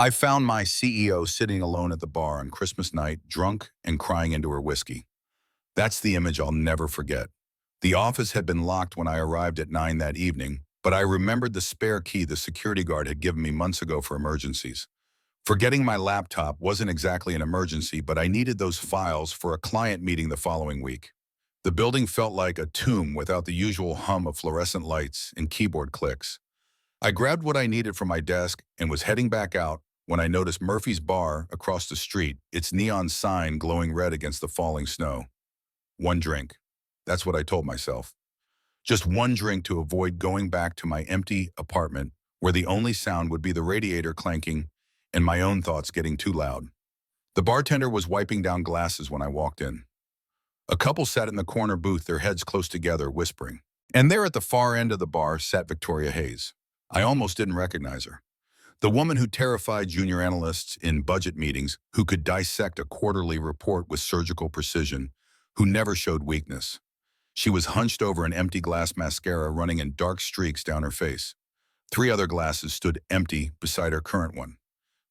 I found my CEO sitting alone at the bar on Christmas night, drunk and crying into her whiskey. That's the image I'll never forget. The office had been locked when I arrived at 9 that evening, but I remembered the spare key the security guard had given me months ago for emergencies. Forgetting my laptop wasn't exactly an emergency, but I needed those files for a client meeting the following week. The building felt like a tomb without the usual hum of fluorescent lights and keyboard clicks. I grabbed what I needed from my desk and was heading back out when I noticed Murphy's Bar across the street, its neon sign glowing red against the falling snow. One drink. That's what I told myself. Just one drink to avoid going back to my empty apartment where the only sound would be the radiator clanking and my own thoughts getting too loud. The bartender was wiping down glasses when I walked in. A couple sat in the corner booth, their heads close together, whispering. And there at the far end of the bar sat Victoria Hayes. I almost didn't recognize her. The woman who terrified junior analysts in budget meetings, who could dissect a quarterly report with surgical precision, who never showed weakness. She was hunched over an empty glass mascara running in dark streaks down her face. 3 other glasses stood empty beside her current one.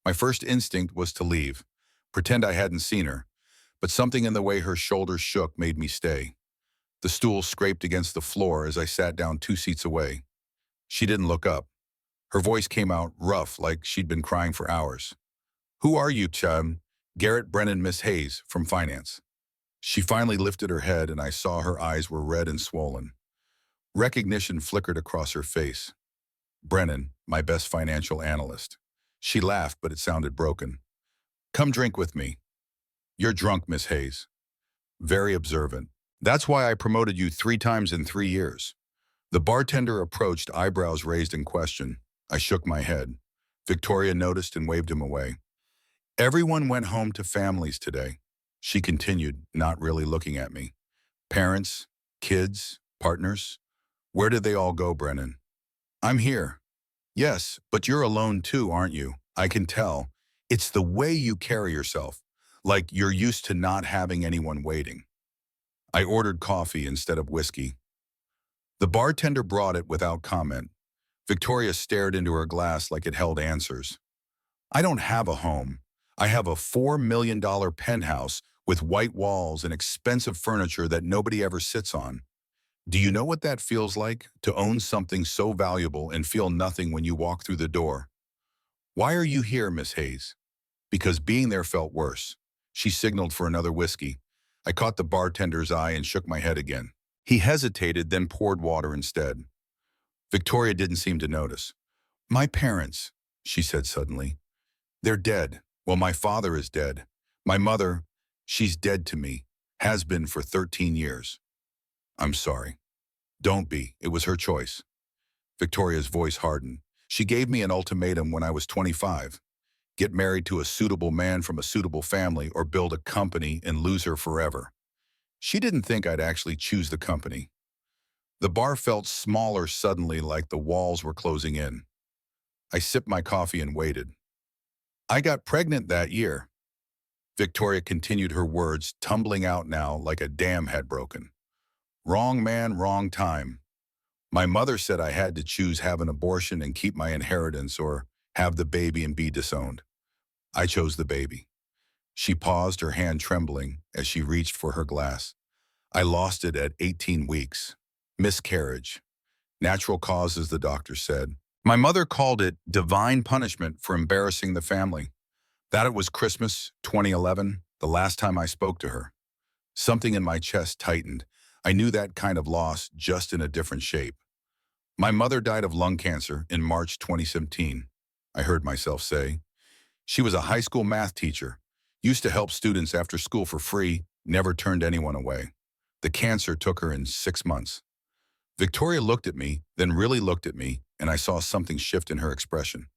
My first instinct was to leave, pretend I hadn't seen her, but something in the way her shoulders shook made me stay. The stool scraped against the floor as I sat down 2 seats away. She didn't look up. Her voice came out rough, like she'd been crying for hours. "Who are you, Chum?" "Garrett Brennan, Miss Hayes, from finance." She finally lifted her head and I saw her eyes were red and swollen. Recognition flickered across her face. "Brennan, my best financial analyst." She laughed, but it sounded broken. "Come drink with me." "You're drunk, Miss Hayes." "Very observant. That's why I promoted you 3 times in 3 years." The bartender approached, eyebrows raised in question. I shook my head. Victoria noticed and waved him away. "Everyone went home to families today," she continued, not really looking at me. "Parents, kids, partners. Where did they all go, Brennan?" "I'm here." "Yes, but you're alone too, aren't you? I can tell. It's the way you carry yourself, like you're used to not having anyone waiting." I ordered coffee instead of whiskey. The bartender brought it without comment. Victoria stared into her glass like it held answers. "I don't have a home. I have a $4 million penthouse with white walls and expensive furniture that nobody ever sits on. Do you know what that feels like, to own something so valuable and feel nothing when you walk through the door?" "Why are you here, Miss Hayes?" "Because being there felt worse." She signaled for another whiskey. I caught the bartender's eye and shook my head again. He hesitated, then poured water instead. Victoria didn't seem to notice. "My parents," she said suddenly. "They're dead. Well, my father is dead. My mother, she's dead to me. Has been for 13 years. I'm sorry." "Don't be. It was her choice." Victoria's voice hardened. "She gave me an ultimatum when I was 25. Get married to a suitable man from a suitable family or build a company and lose her forever. She didn't think I'd actually choose the company." The bar felt smaller suddenly, like the walls were closing in. I sipped my coffee and waited. "I got pregnant that year." Victoria continued her words, tumbling out now like a dam had broken. "Wrong man, wrong time. My mother said I had to choose have an abortion and keep my inheritance or have the baby and be disowned. I chose the baby." She paused, her hand trembling as she reached for her glass. "I lost it at 18 weeks. Miscarriage. Natural causes, the doctor said. My mother called it divine punishment for embarrassing the family. That it was Christmas 2011, the last time I spoke to her. Something in my chest tightened. I knew that kind of loss, just in a different shape. My mother died of lung cancer in March 2017, I heard myself say. She was a high school math teacher, used to help students after school for free, never turned anyone away. The cancer took her in 6 months. Victoria looked at me, then really looked at me, and I saw something shift in her expression.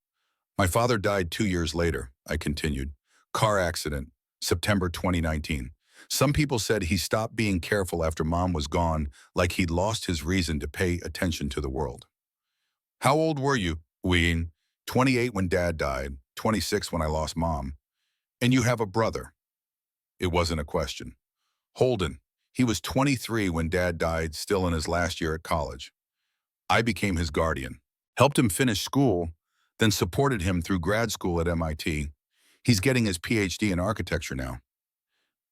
My father died 2 years later, I continued. Car accident, September 2019. Some people said he stopped being careful after Mom was gone, like he'd lost his reason to pay attention to the world. How old were you, Ween? 28 when Dad died, 26 when I lost Mom. And you have a brother? It wasn't a question. Holden. He was 23 when Dad died, still in his last year at college. I became his guardian, helped him finish school, then supported him through grad school at MIT. He's getting his PhD in architecture now.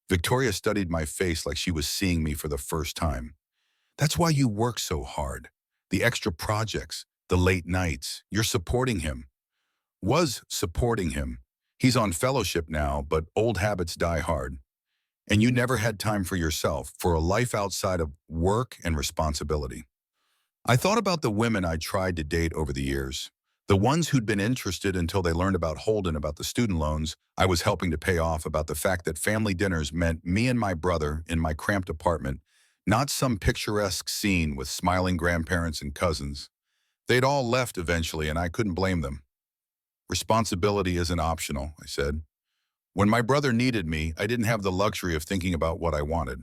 Victoria studied my face like she was seeing me for the first time. That's why you work so hard. The extra projects, the late nights, you're supporting him. Was supporting him. He's on fellowship now, but old habits die hard. And you never had time for yourself, for a life outside of work and responsibility. I thought about the women I tried to date over the years. The ones who'd been interested until they learned about Holden, about the student loans I was helping to pay off, about the fact that family dinners meant me and my brother in my cramped apartment, not some picturesque scene with smiling grandparents and cousins. They'd all left eventually, and I couldn't blame them. Responsibility isn't optional, I said. When my brother needed me, I didn't have the luxury of thinking about what I wanted.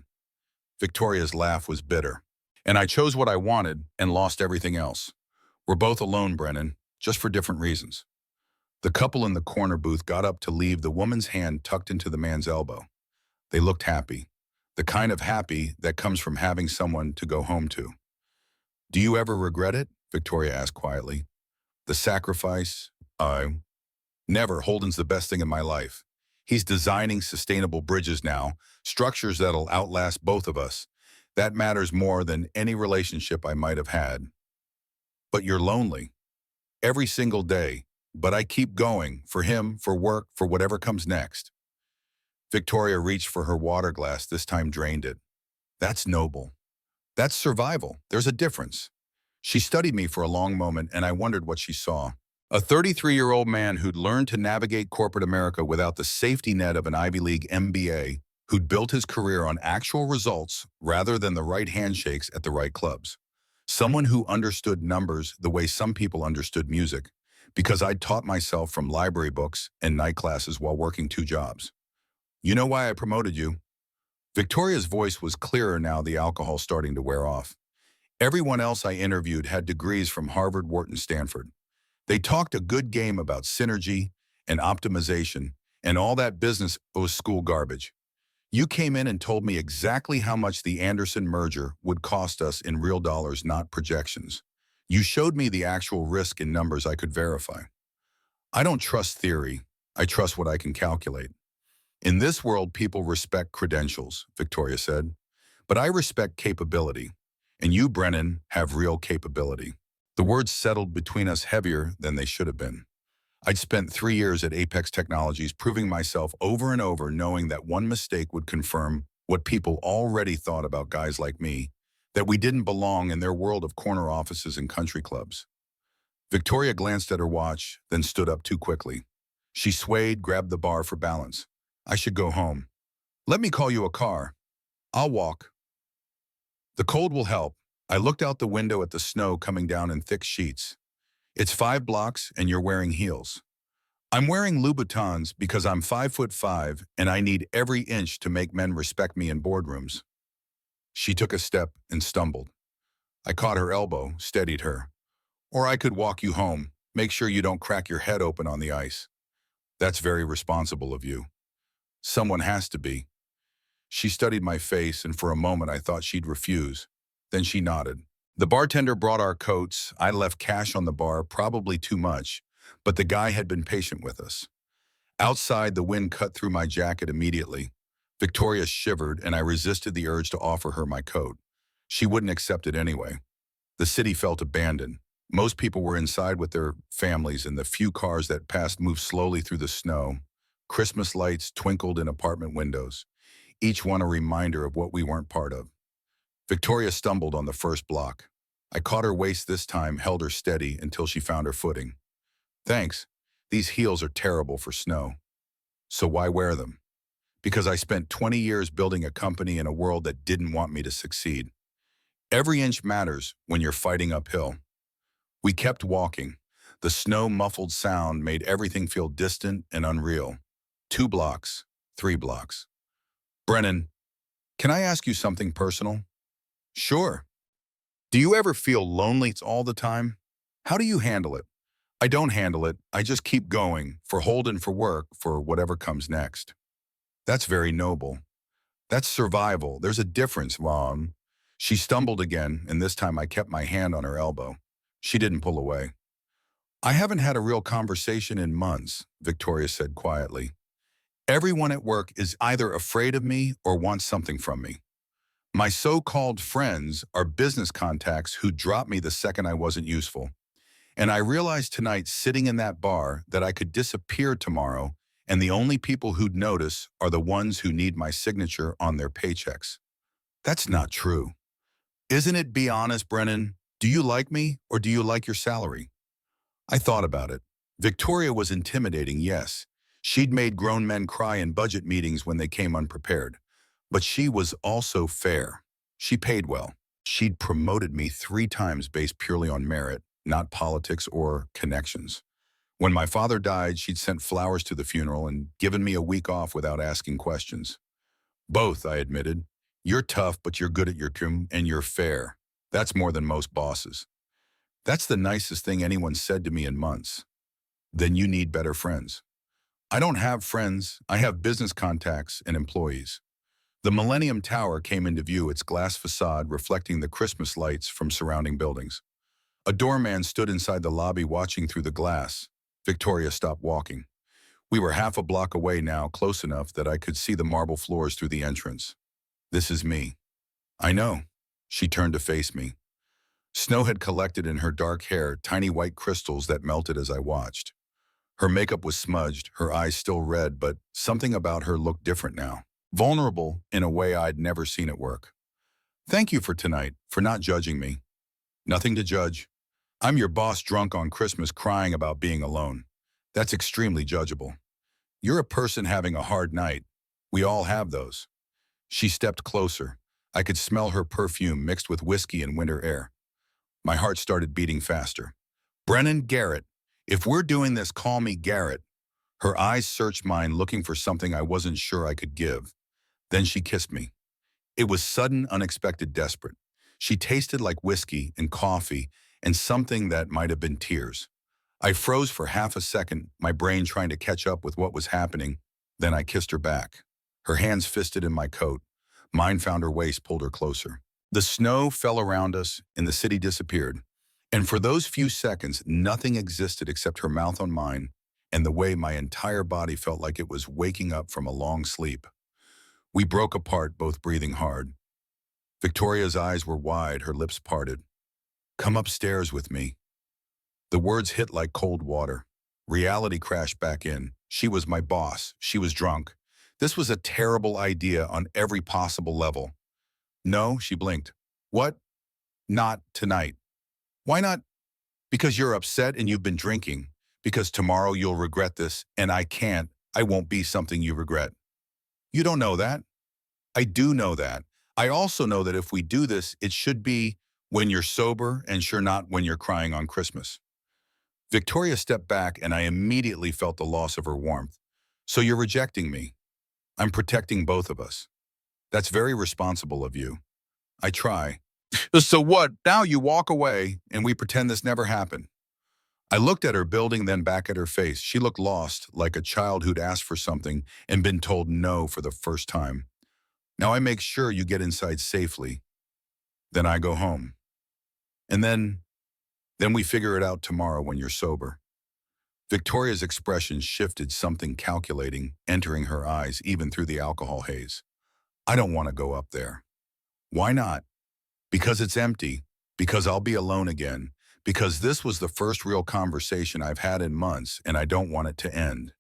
Victoria's laugh was bitter. And I chose what I wanted and lost everything else. We're both alone, Brennan, just for different reasons. The couple in the corner booth got up to leave, the woman's hand tucked into the man's elbow. They looked happy, the kind of happy that comes from having someone to go home to. Do you ever regret it? Victoria asked quietly. The sacrifice? Never. Holden's the best thing in my life. He's designing sustainable bridges now, structures that'll outlast both of us. That matters more than any relationship I might have had. But you're lonely. Every single day. But I keep going, for him, for work, for whatever comes next. Victoria reached for her water glass, this time drained it. That's noble. That's survival. There's a difference. She studied me for a long moment, and I wondered what she saw. A 33-year-old man who'd learned to navigate corporate America without the safety net of an Ivy League MBA, who'd built his career on actual results rather than the right handshakes at the right clubs. Someone who understood numbers the way some people understood music, because I'd taught myself from library books and night classes while working 2 jobs. You know why I promoted you? Victoria's voice was clearer now, the alcohol starting to wear off. Everyone else I interviewed had degrees from Harvard, Wharton, Stanford. They talked a good game about synergy and optimization, and all that business was school garbage. You came in and told me exactly how much the Anderson merger would cost us in real dollars, not projections. You showed me the actual risk in numbers I could verify. I don't trust theory. I trust what I can calculate. In this world, people respect credentials, Victoria said. But I respect capability. And you, Brennan, have real capability. The words settled between us heavier than they should have been. I'd spent 3 years at Apex Technologies proving myself over and over, knowing that one mistake would confirm what people already thought about guys like me, that we didn't belong in their world of corner offices and country clubs. Victoria glanced at her watch, then stood up too quickly. She swayed, grabbed the bar for balance. I should go home. Let me call you a car. I'll walk. The cold will help. I looked out the window at the snow coming down in thick sheets. It's 5 blocks and you're wearing heels. I'm wearing Louboutins because I'm 5'5" and I need every inch to make men respect me in boardrooms. She took a step and stumbled. I caught her elbow, steadied her. Or I could walk you home. Make sure you don't crack your head open on the ice. That's very responsible of you. Someone has to be. She studied my face, and for a moment I thought she'd refuse. Then she nodded. The bartender brought our coats. I left cash on the bar, probably too much, but the guy had been patient with us. Outside, the wind cut through my jacket immediately. Victoria shivered, and I resisted the urge to offer her my coat. She wouldn't accept it anyway. The city felt abandoned. Most people were inside with their families, and the few cars that passed moved slowly through the snow. Christmas lights twinkled in apartment windows, each one a reminder of what we weren't part of. Victoria stumbled on the first block. I caught her waist this time, held her steady until she found her footing. Thanks. These heels are terrible for snow. So why wear them? Because I spent 20 years building a company in a world that didn't want me to succeed. Every inch matters when you're fighting uphill. We kept walking. The snow-muffled sound made everything feel distant and unreal. 2 blocks, 3 blocks. Brennan, can I ask you something personal? Sure. Do you ever feel lonely all the time? How do you handle it? I don't handle it. I just keep going, for Holden, for work, for whatever comes next. That's very noble. That's survival. There's a difference, Mom. She stumbled again, and this time I kept my hand on her elbow. She didn't pull away. I haven't had a real conversation in months, Victoria said quietly. Everyone at work is either afraid of me or wants something from me. My so-called friends are business contacts who dropped me the second I wasn't useful. And I realized tonight, sitting in that bar, that I could disappear tomorrow, and the only people who'd notice are the ones who need my signature on their paychecks. That's not true. Isn't it? Be honest, Brennan. Do you like me or do you like your salary? I thought about it. Victoria was intimidating, yes. She'd made grown men cry in budget meetings when they came unprepared. But she was also fair. She paid well. She'd promoted me 3 times based purely on merit, not politics or connections. When my father died, she'd sent flowers to the funeral and given me a week off without asking questions. Both, I admitted. You're tough, but you're good at your cum, and you're fair. That's more than most bosses. That's the nicest thing anyone said to me in months. Then you need better friends. I don't have friends. I have business contacts and employees. The Millennium Tower came into view, its glass facade reflecting the Christmas lights from surrounding buildings. A doorman stood inside the lobby watching through the glass. Victoria stopped walking. We were half a block away now, close enough that I could see the marble floors through the entrance. This is me. I know. She turned to face me. Snow had collected in her dark hair, tiny white crystals that melted as I watched. Her makeup was smudged, her eyes still red, but something about her looked different now. Vulnerable in a way I'd never seen at work. Thank you for tonight, for not judging me. Nothing to judge. I'm your boss drunk on Christmas crying about being alone. That's extremely judgeable. You're a person having a hard night. We all have those. She stepped closer. I could smell her perfume mixed with whiskey and winter air. My heart started beating faster. Brennan Garrett, if we're doing this, call me Garrett. Her eyes searched mine, looking for something I wasn't sure I could give. Then she kissed me. It was sudden, unexpected, desperate. She tasted like whiskey and coffee and something that might have been tears. I froze for half a second, my brain trying to catch up with what was happening. Then I kissed her back. Her hands fisted in my coat. Mine found her waist, pulled her closer. The snow fell around us and the city disappeared. And for those few seconds, nothing existed except her mouth on mine and the way my entire body felt like it was waking up from a long sleep. We broke apart, both breathing hard. Victoria's eyes were wide, her lips parted. Come upstairs with me. The words hit like cold water. Reality crashed back in. She was my boss. She was drunk. This was a terrible idea on every possible level. No, she blinked. What? Not tonight. Why not? Because you're upset and you've been drinking. Because tomorrow you'll regret this, and I won't be something you regret. You don't know that. I do know that. I also know that if we do this, it should be when you're sober and sure not when you're crying on Christmas. Victoria stepped back and I immediately felt the loss of her warmth. So you're rejecting me. I'm protecting both of us. That's very responsible of you. I try. So what? Now you walk away and we pretend this never happened. I looked at her, building, then back at her face. She looked lost, like a child who'd asked for something and been told no for the first time. Now I make sure you get inside safely. Then I go home. And then we figure it out tomorrow when you're sober. Victoria's expression shifted, something calculating, entering her eyes even through the alcohol haze. I don't want to go up there. Why not? Because it's empty. Because I'll be alone again. Because this was the first real conversation I've had in months and I don't want it to end.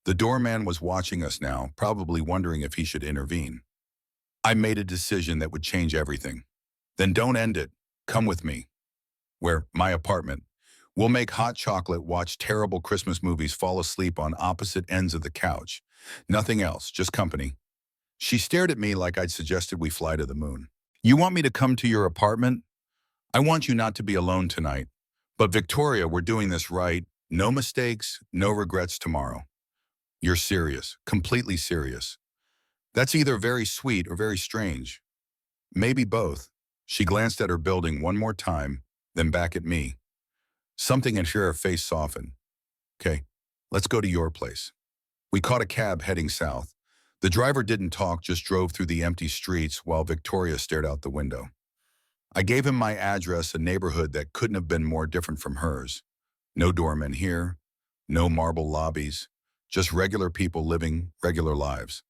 The doorman was watching us now, probably wondering if he should intervene. I made a decision that would change everything. Then don't end it. Come with me. Where? My apartment. We'll make hot chocolate, watch terrible Christmas movies, fall asleep on opposite ends of the couch. Nothing else, just company. She stared at me like I'd suggested we fly to the moon. You want me to come to your apartment? I want you not to be alone tonight. But Victoria, we're doing this right. No mistakes, no regrets tomorrow. You're serious, completely serious. That's either very sweet or very strange. Maybe both. She glanced at her building one more time, then back at me. Something in her face softened. Okay, let's go to your place. We caught a cab heading south. The driver didn't talk, just drove through the empty streets while Victoria stared out the window. I gave him my address, a neighborhood that couldn't have been more different from hers. No doormen here, no marble lobbies, just regular people living regular lives.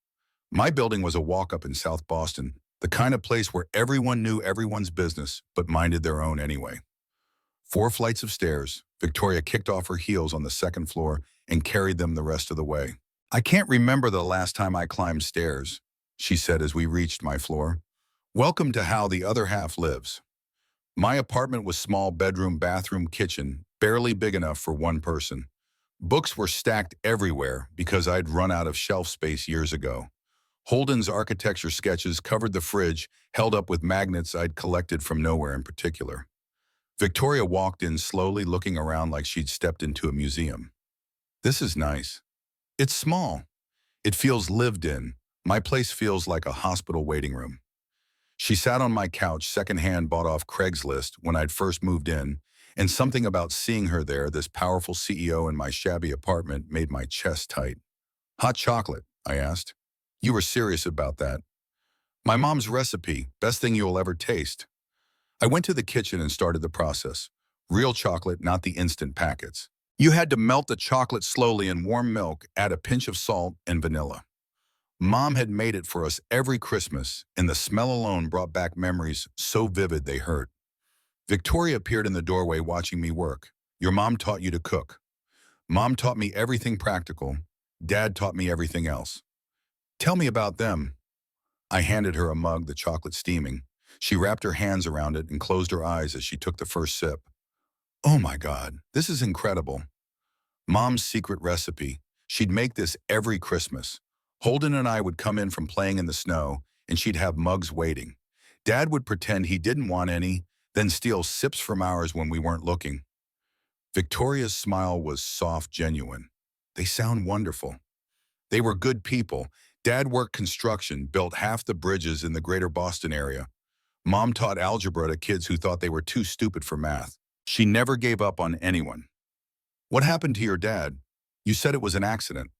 My building was a walk-up in South Boston, the kind of place where everyone knew everyone's business but minded their own anyway. 4 flights of stairs, Victoria kicked off her heels on the second floor and carried them the rest of the way. I can't remember the last time I climbed stairs, she said as we reached my floor. Welcome to how the other half lives. My apartment was small bedroom, bathroom, kitchen, barely big enough for one person. Books were stacked everywhere because I'd run out of shelf space years ago. Holden's architecture sketches covered the fridge, held up with magnets I'd collected from nowhere in particular. Victoria walked in slowly, looking around like she'd stepped into a museum. This is nice. It's small. It feels lived in. My place feels like a hospital waiting room. She sat on my couch, secondhand bought off Craigslist when I'd first moved in, and something about seeing her there, this powerful CEO in my shabby apartment, made my chest tight. Hot chocolate, I asked. You were serious about that. My mom's recipe, best thing you'll ever taste. I went to the kitchen and started the process. Real chocolate, not the instant packets. You had to melt the chocolate slowly in warm milk, add a pinch of salt and vanilla. Mom had made it for us every Christmas, and the smell alone brought back memories so vivid they hurt. Victoria appeared in the doorway watching me work. Your mom taught you to cook. Mom taught me everything practical. Dad taught me everything else. Tell me about them. I handed her a mug, the chocolate steaming. She wrapped her hands around it and closed her eyes as she took the first sip. Oh my God, this is incredible. Mom's secret recipe. She'd make this every Christmas. Holden and I would come in from playing in the snow, and she'd have mugs waiting. Dad would pretend he didn't want any, then steal sips from ours when we weren't looking. Victoria's smile was soft, genuine. They sound wonderful. They were good people. Dad worked construction, built half the bridges in the greater Boston area. Mom taught algebra to kids who thought they were too stupid for math. She never gave up on anyone. What happened to your dad? You said it was an accident.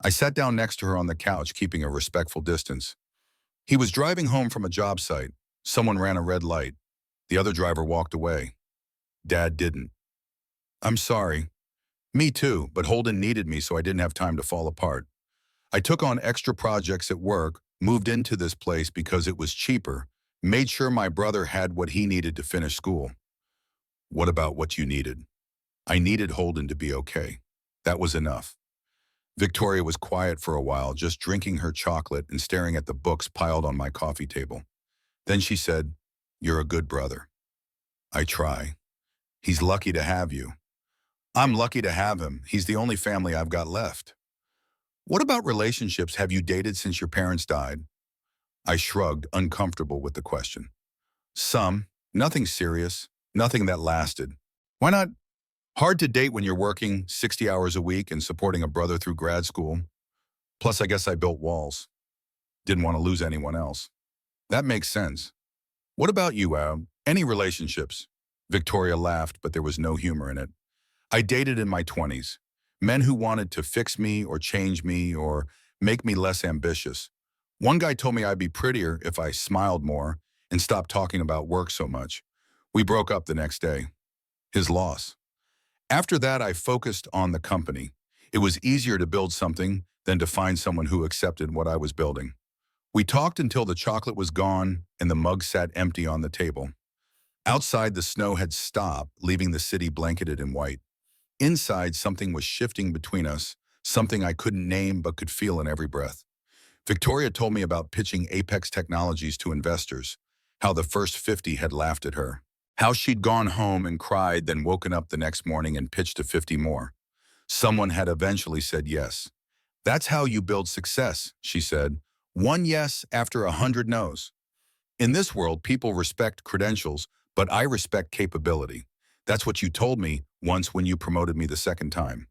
I sat down next to her on the couch, keeping a respectful distance. He was driving home from a job site. Someone ran a red light. The other driver walked away. Dad didn't. I'm sorry. Me too, but Holden needed me, so I didn't have time to fall apart. I took on extra projects at work, moved into this place because it was cheaper, made sure my brother had what he needed to finish school. What about what you needed? I needed Holden to be okay. That was enough. Victoria was quiet for a while, just drinking her chocolate and staring at the books piled on my coffee table. Then she said, "You're a good brother." I try. He's lucky to have you. I'm lucky to have him. He's the only family I've got left. What about relationships? Have you dated since your parents died? I shrugged, uncomfortable with the question. Some. Nothing serious. Nothing that lasted. Why not? Hard to date when you're working 60 hours a week and supporting a brother through grad school. Plus, I guess I built walls. Didn't want to lose anyone else. That makes sense. What about you, any relationships? Victoria laughed, but there was no humor in it. I dated in my 20s. Men who wanted to fix me or change me or make me less ambitious. One guy told me I'd be prettier if I smiled more and stopped talking about work so much. We broke up the next day. His loss. After that, I focused on the company. It was easier to build something than to find someone who accepted what I was building. We talked until the chocolate was gone and the mug sat empty on the table. Outside, the snow had stopped, leaving the city blanketed in white. Inside, something was shifting between us, something I couldn't name but could feel in every breath. Victoria told me about pitching Apex Technologies to investors, how the first 50 had laughed at her, how she'd gone home and cried, then woken up the next morning and pitched to 50 more. Someone had eventually said yes. That's how you build success, she said. One yes after 100 no's. In this world, people respect credentials, but I respect capability. That's what you told me once when you promoted me the second time.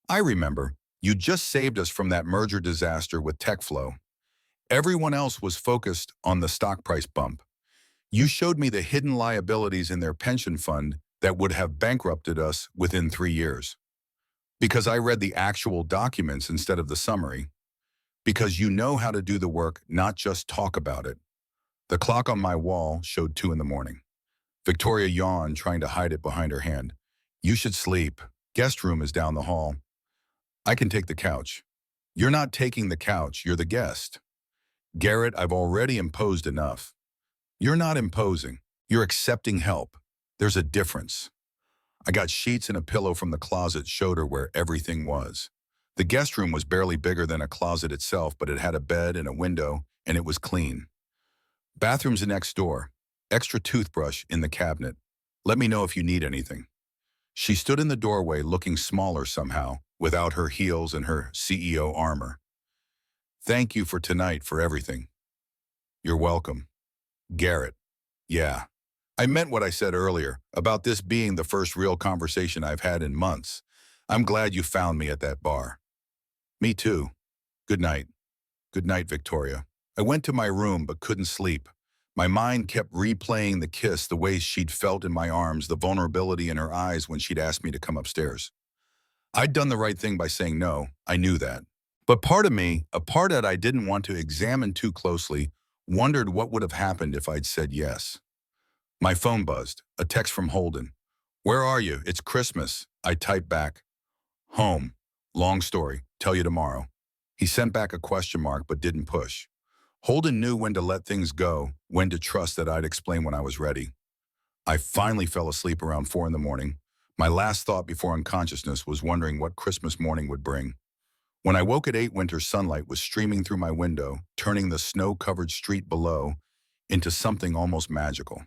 I remember. You just saved us from that merger disaster with TechFlow. Everyone else was focused on the stock price bump. You showed me the hidden liabilities in their pension fund that would have bankrupted us within 3 years. Because I read the actual documents instead of the summary. Because you know how to do the work, not just talk about it. The clock on my wall showed 2 in the morning. Victoria yawned, trying to hide it behind her hand. You should sleep. Guest room is down the hall. I can take the couch. You're not taking the couch, you're the guest. Garrett, I've already imposed enough. You're not imposing. You're accepting help. There's a difference. I got sheets and a pillow from the closet, showed her where everything was. The guest room was barely bigger than a closet itself, but it had a bed and a window, and it was clean. Bathroom's next door. Extra toothbrush in the cabinet. Let me know if you need anything. She stood in the doorway looking smaller somehow, without her heels and her CEO armor. Thank you for tonight for everything. You're welcome. Garrett. Yeah. I meant what I said earlier, about this being the first real conversation I've had in months. I'm glad you found me at that bar. Me too. Good night. Good night, Victoria. I went to my room but couldn't sleep. My mind kept replaying the kiss, the way she'd felt in my arms, the vulnerability in her eyes when she'd asked me to come upstairs. I'd done the right thing by saying no, I knew that. But part of me, a part that I didn't want to examine too closely, wondered what would have happened if I'd said yes. My phone buzzed, a text from Holden. Where are you? It's Christmas. I typed back. Home. Long story. Tell you tomorrow. He sent back a question mark but didn't push. Holden knew when to let things go, when to trust that I'd explain when I was ready. I finally fell asleep around 4 in the morning. My last thought before unconsciousness was wondering what Christmas morning would bring. When I woke at 8, winter sunlight was streaming through my window, turning the snow-covered street below into something almost magical.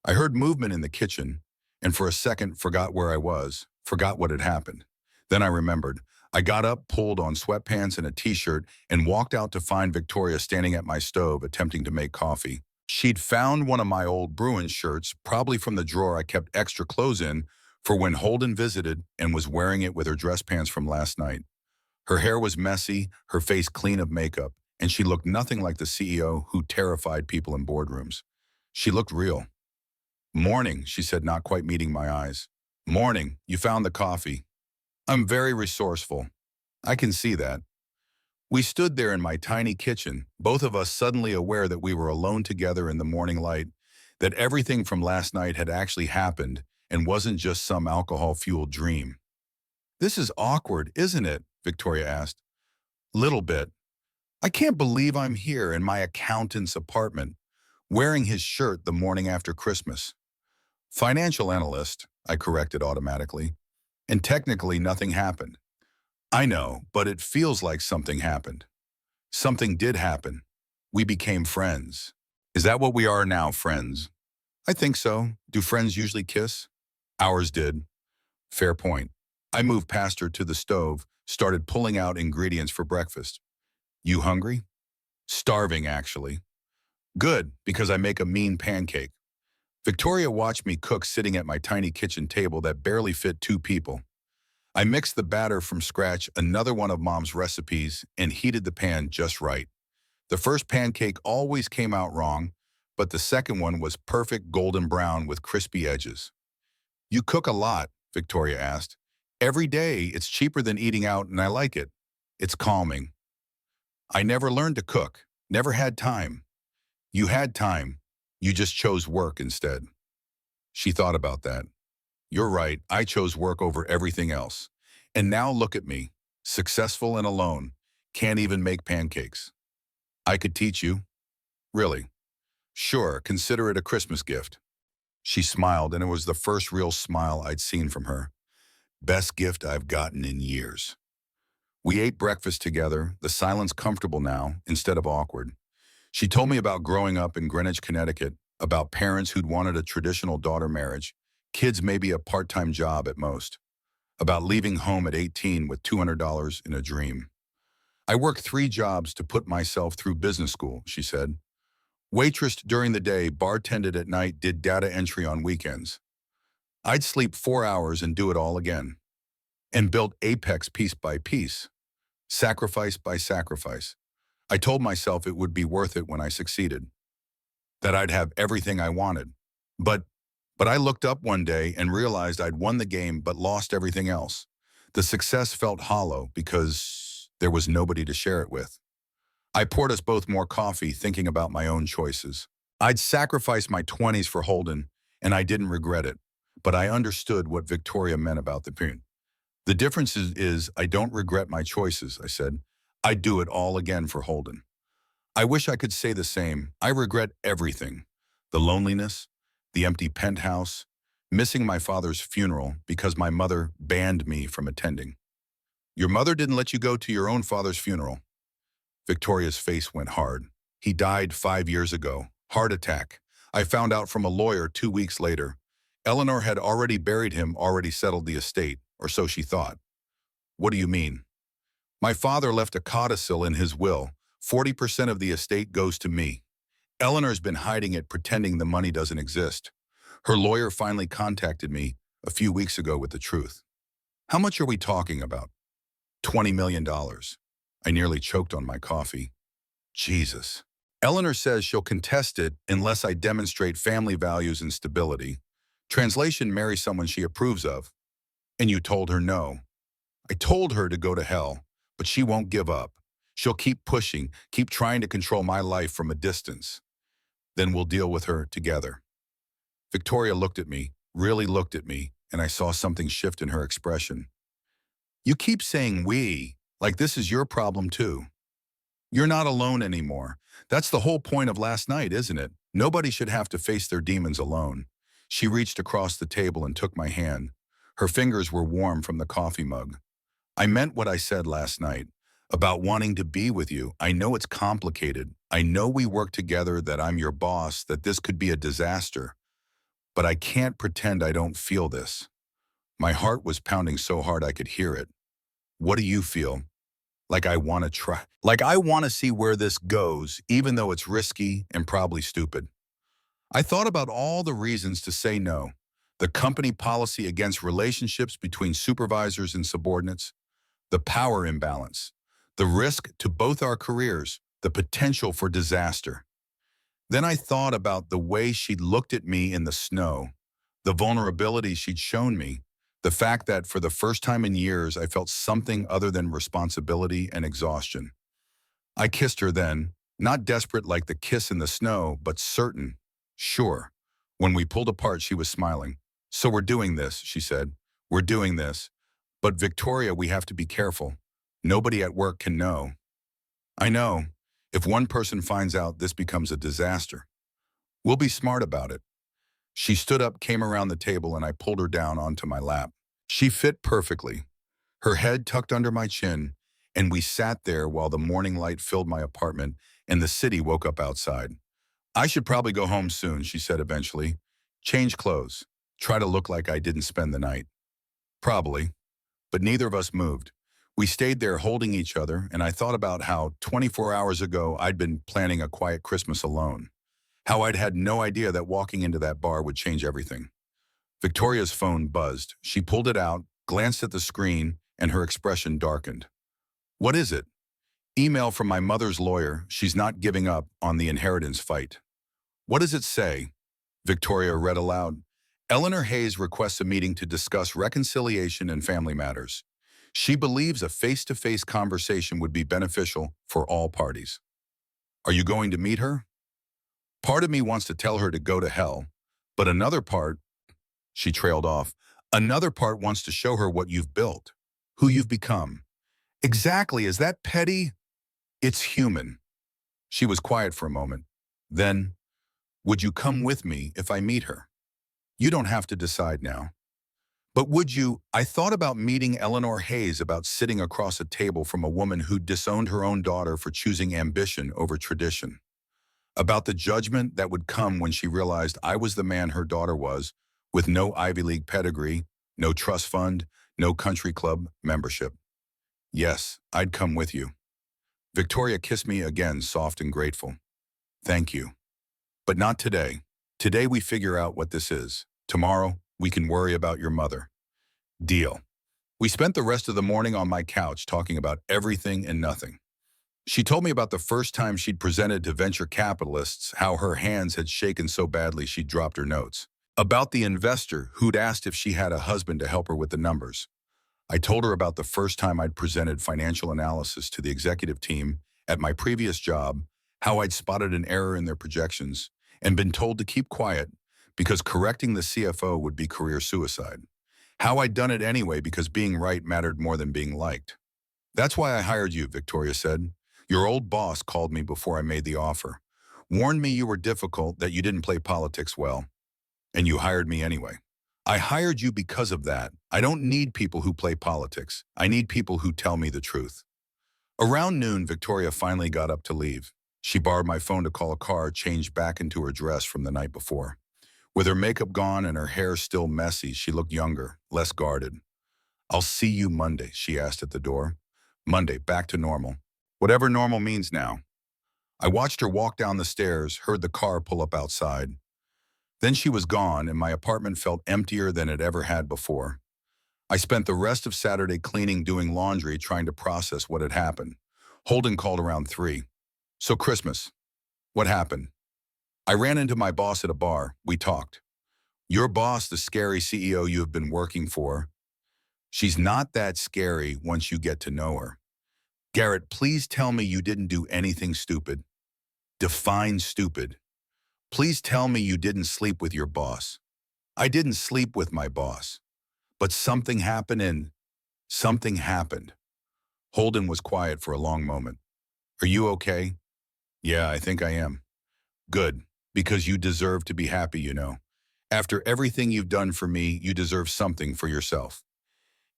I heard movement in the kitchen, and for a second forgot where I was, forgot what had happened. Then I remembered. I got up, pulled on sweatpants and a t-shirt, and walked out to find Victoria standing at my stove attempting to make coffee. She'd found one of my old Bruin shirts, probably from the drawer I kept extra clothes in for when Holden visited, and was wearing it with her dress pants from last night. Her hair was messy, her face clean of makeup, and she looked nothing like the CEO who terrified people in boardrooms. She looked real. Morning, she said, not quite meeting my eyes. Morning, you found the coffee. I'm very resourceful. I can see that. We stood there in my tiny kitchen, both of us suddenly aware that we were alone together in the morning light, that everything from last night had actually happened and wasn't just some alcohol-fueled dream. This is awkward, isn't it? Victoria asked. Little bit. I can't believe I'm here in my accountant's apartment, wearing his shirt the morning after Christmas. Financial analyst, I corrected automatically. And technically nothing happened. I know, but it feels like something happened. Something did happen. We became friends. Is that what we are now, friends? I think so. Do friends usually kiss? Ours did. Fair point. I moved past her to the stove, started pulling out ingredients for breakfast. You hungry? Starving, actually. Good, because I make a mean pancake. Victoria watched me cook sitting at my tiny kitchen table that barely fit 2 people. I mixed the batter from scratch, another one of Mom's recipes, and heated the pan just right. The first pancake always came out wrong, but the second one was perfect golden brown with crispy edges. You cook a lot, Victoria asked. Every day, it's cheaper than eating out and I like it. It's calming. I never learned to cook, never had time. You had time. You just chose work instead. She thought about that. You're right, I chose work over everything else. And now look at me, successful and alone, can't even make pancakes. I could teach you. Really? Sure, consider it a Christmas gift. She smiled, and it was the first real smile I'd seen from her. Best gift I've gotten in years. We ate breakfast together, the silence comfortable now, instead of awkward. She told me about growing up in Greenwich, Connecticut, about parents who'd wanted a traditional daughter marriage, kids maybe a part-time job at most, about leaving home at 18 with $200 in a dream. I worked 3 jobs to put myself through business school, she said. Waitressed during the day, bartended at night, did data entry on weekends. I'd sleep 4 hours and do it all again. And built Apex piece by piece, sacrifice by sacrifice. I told myself it would be worth it when I succeeded, that I'd have everything I wanted. But I looked up one day and realized I'd won the game but lost everything else. The success felt hollow because there was nobody to share it with. I poured us both more coffee, thinking about my own choices. I'd sacrificed my 20s for Holden, and I didn't regret it. but I understood what Victoria meant about the period. The difference is I don't regret my choices, I said. I'd do it all again for Holden. I wish I could say the same. I regret everything. The loneliness, the empty penthouse, missing my father's funeral because my mother banned me from attending. Your mother didn't let you go to your own father's funeral. Victoria's face went hard. He died 5 years ago. Heart attack. I found out from a lawyer 2 weeks later. Eleanor had already buried him, already settled the estate, or so she thought. What do you mean? My father left a codicil in his will. 40% of the estate goes to me. Eleanor's been hiding it, pretending the money doesn't exist. Her lawyer finally contacted me a few weeks ago with the truth. How much are we talking about? $20 million. I nearly choked on my coffee. Jesus. Eleanor says she'll contest it unless I demonstrate family values and stability. Translation, marry someone she approves of. And you told her no. I told her to go to hell, but she won't give up. She'll keep pushing, keep trying to control my life from a distance. Then we'll deal with her together. Victoria looked at me, really looked at me, and I saw something shift in her expression. You keep saying we, like this is your problem too. You're not alone anymore. That's the whole point of last night, isn't it? Nobody should have to face their demons alone. She reached across the table and took my hand. Her fingers were warm from the coffee mug. I meant what I said last night about wanting to be with you. I know it's complicated. I know we work together, that I'm your boss, that this could be a disaster. But I can't pretend I don't feel this. My heart was pounding so hard I could hear it. What do you feel? Like I want to try. Like I want to see where this goes, even though it's risky and probably stupid. I thought about all the reasons to say no. The company policy against relationships between supervisors and subordinates, the power imbalance, the risk to both our careers, the potential for disaster. Then I thought about the way she'd looked at me in the snow, the vulnerability she'd shown me, the fact that for the first time in years I felt something other than responsibility and exhaustion. I kissed her then, not desperate like the kiss in the snow, but certain, sure. When we pulled apart, she was smiling. So we're doing this, she said. We're doing this. But Victoria, we have to be careful. Nobody at work can know. I know. If one person finds out, this becomes a disaster. We'll be smart about it. She stood up, came around the table, and I pulled her down onto my lap. She fit perfectly, her head tucked under my chin, and we sat there while the morning light filled my apartment and the city woke up outside. I should probably go home soon, she said eventually. Change clothes. Try to look like I didn't spend the night. Probably. But neither of us moved. We stayed there holding each other, and I thought about how 24 hours ago I'd been planning a quiet Christmas alone. How I'd had no idea that walking into that bar would change everything. Victoria's phone buzzed. She pulled it out, glanced at the screen, and her expression darkened. What is it? Email from my mother's lawyer. She's not giving up on the inheritance fight. What does it say? Victoria read aloud. Eleanor Hayes requests a meeting to discuss reconciliation and family matters. She believes a face-to-face conversation would be beneficial for all parties. Are you going to meet her? Part of me wants to tell her to go to hell, but another part, she trailed off, another part wants to show her what you've built, who you've become. Exactly, is that petty? It's human. She was quiet for a moment. Then, would you come with me if I meet her? You don't have to decide now. But would you? I thought about meeting Eleanor Hayes, about sitting across a table from a woman who disowned her own daughter for choosing ambition over tradition. About the judgment that would come when she realized I was the man her daughter was, with no Ivy League pedigree, no trust fund, no country club membership. Yes, I'd come with you. Victoria kissed me again, soft and grateful. Thank you. But not today. Today we figure out what this is. Tomorrow, we can worry about your mother. Deal. We spent the rest of the morning on my couch talking about everything and nothing. She told me about the first time she'd presented to venture capitalists, how her hands had shaken so badly she'd dropped her notes. About the investor who'd asked if she had a husband to help her with the numbers. I told her about the first time I'd presented financial analysis to the executive team at my previous job, how I'd spotted an error in their projections and been told to keep quiet because correcting the CFO would be career suicide. How I'd done it anyway because being right mattered more than being liked. That's why I hired you, Victoria said. Your old boss called me before I made the offer. Warned me you were difficult, that you didn't play politics well, and you hired me anyway. I hired you because of that. I don't need people who play politics. I need people who tell me the truth. Around noon, Victoria finally got up to leave. She borrowed my phone to call a car, changed back into her dress from the night before. With her makeup gone and her hair still messy, she looked younger, less guarded. I'll see you Monday, she asked at the door. Monday, back to normal. Whatever normal means now. I watched her walk down the stairs, heard the car pull up outside. Then she was gone, and my apartment felt emptier than it ever had before. I spent the rest of Saturday cleaning, doing laundry, trying to process what had happened. Holden called around 3. So Christmas, what happened? I ran into my boss at a bar. We talked. Your boss, the scary CEO you have been working for, she's not that scary once you get to know her. Garrett, please tell me you didn't do anything stupid. Define stupid. Please tell me you didn't sleep with your boss. I didn't sleep with my boss. But something happened and something happened. Holden was quiet for a long moment. Are you okay? Yeah, I think I am. Good, because you deserve to be happy, you know. After everything you've done for me, you deserve something for yourself.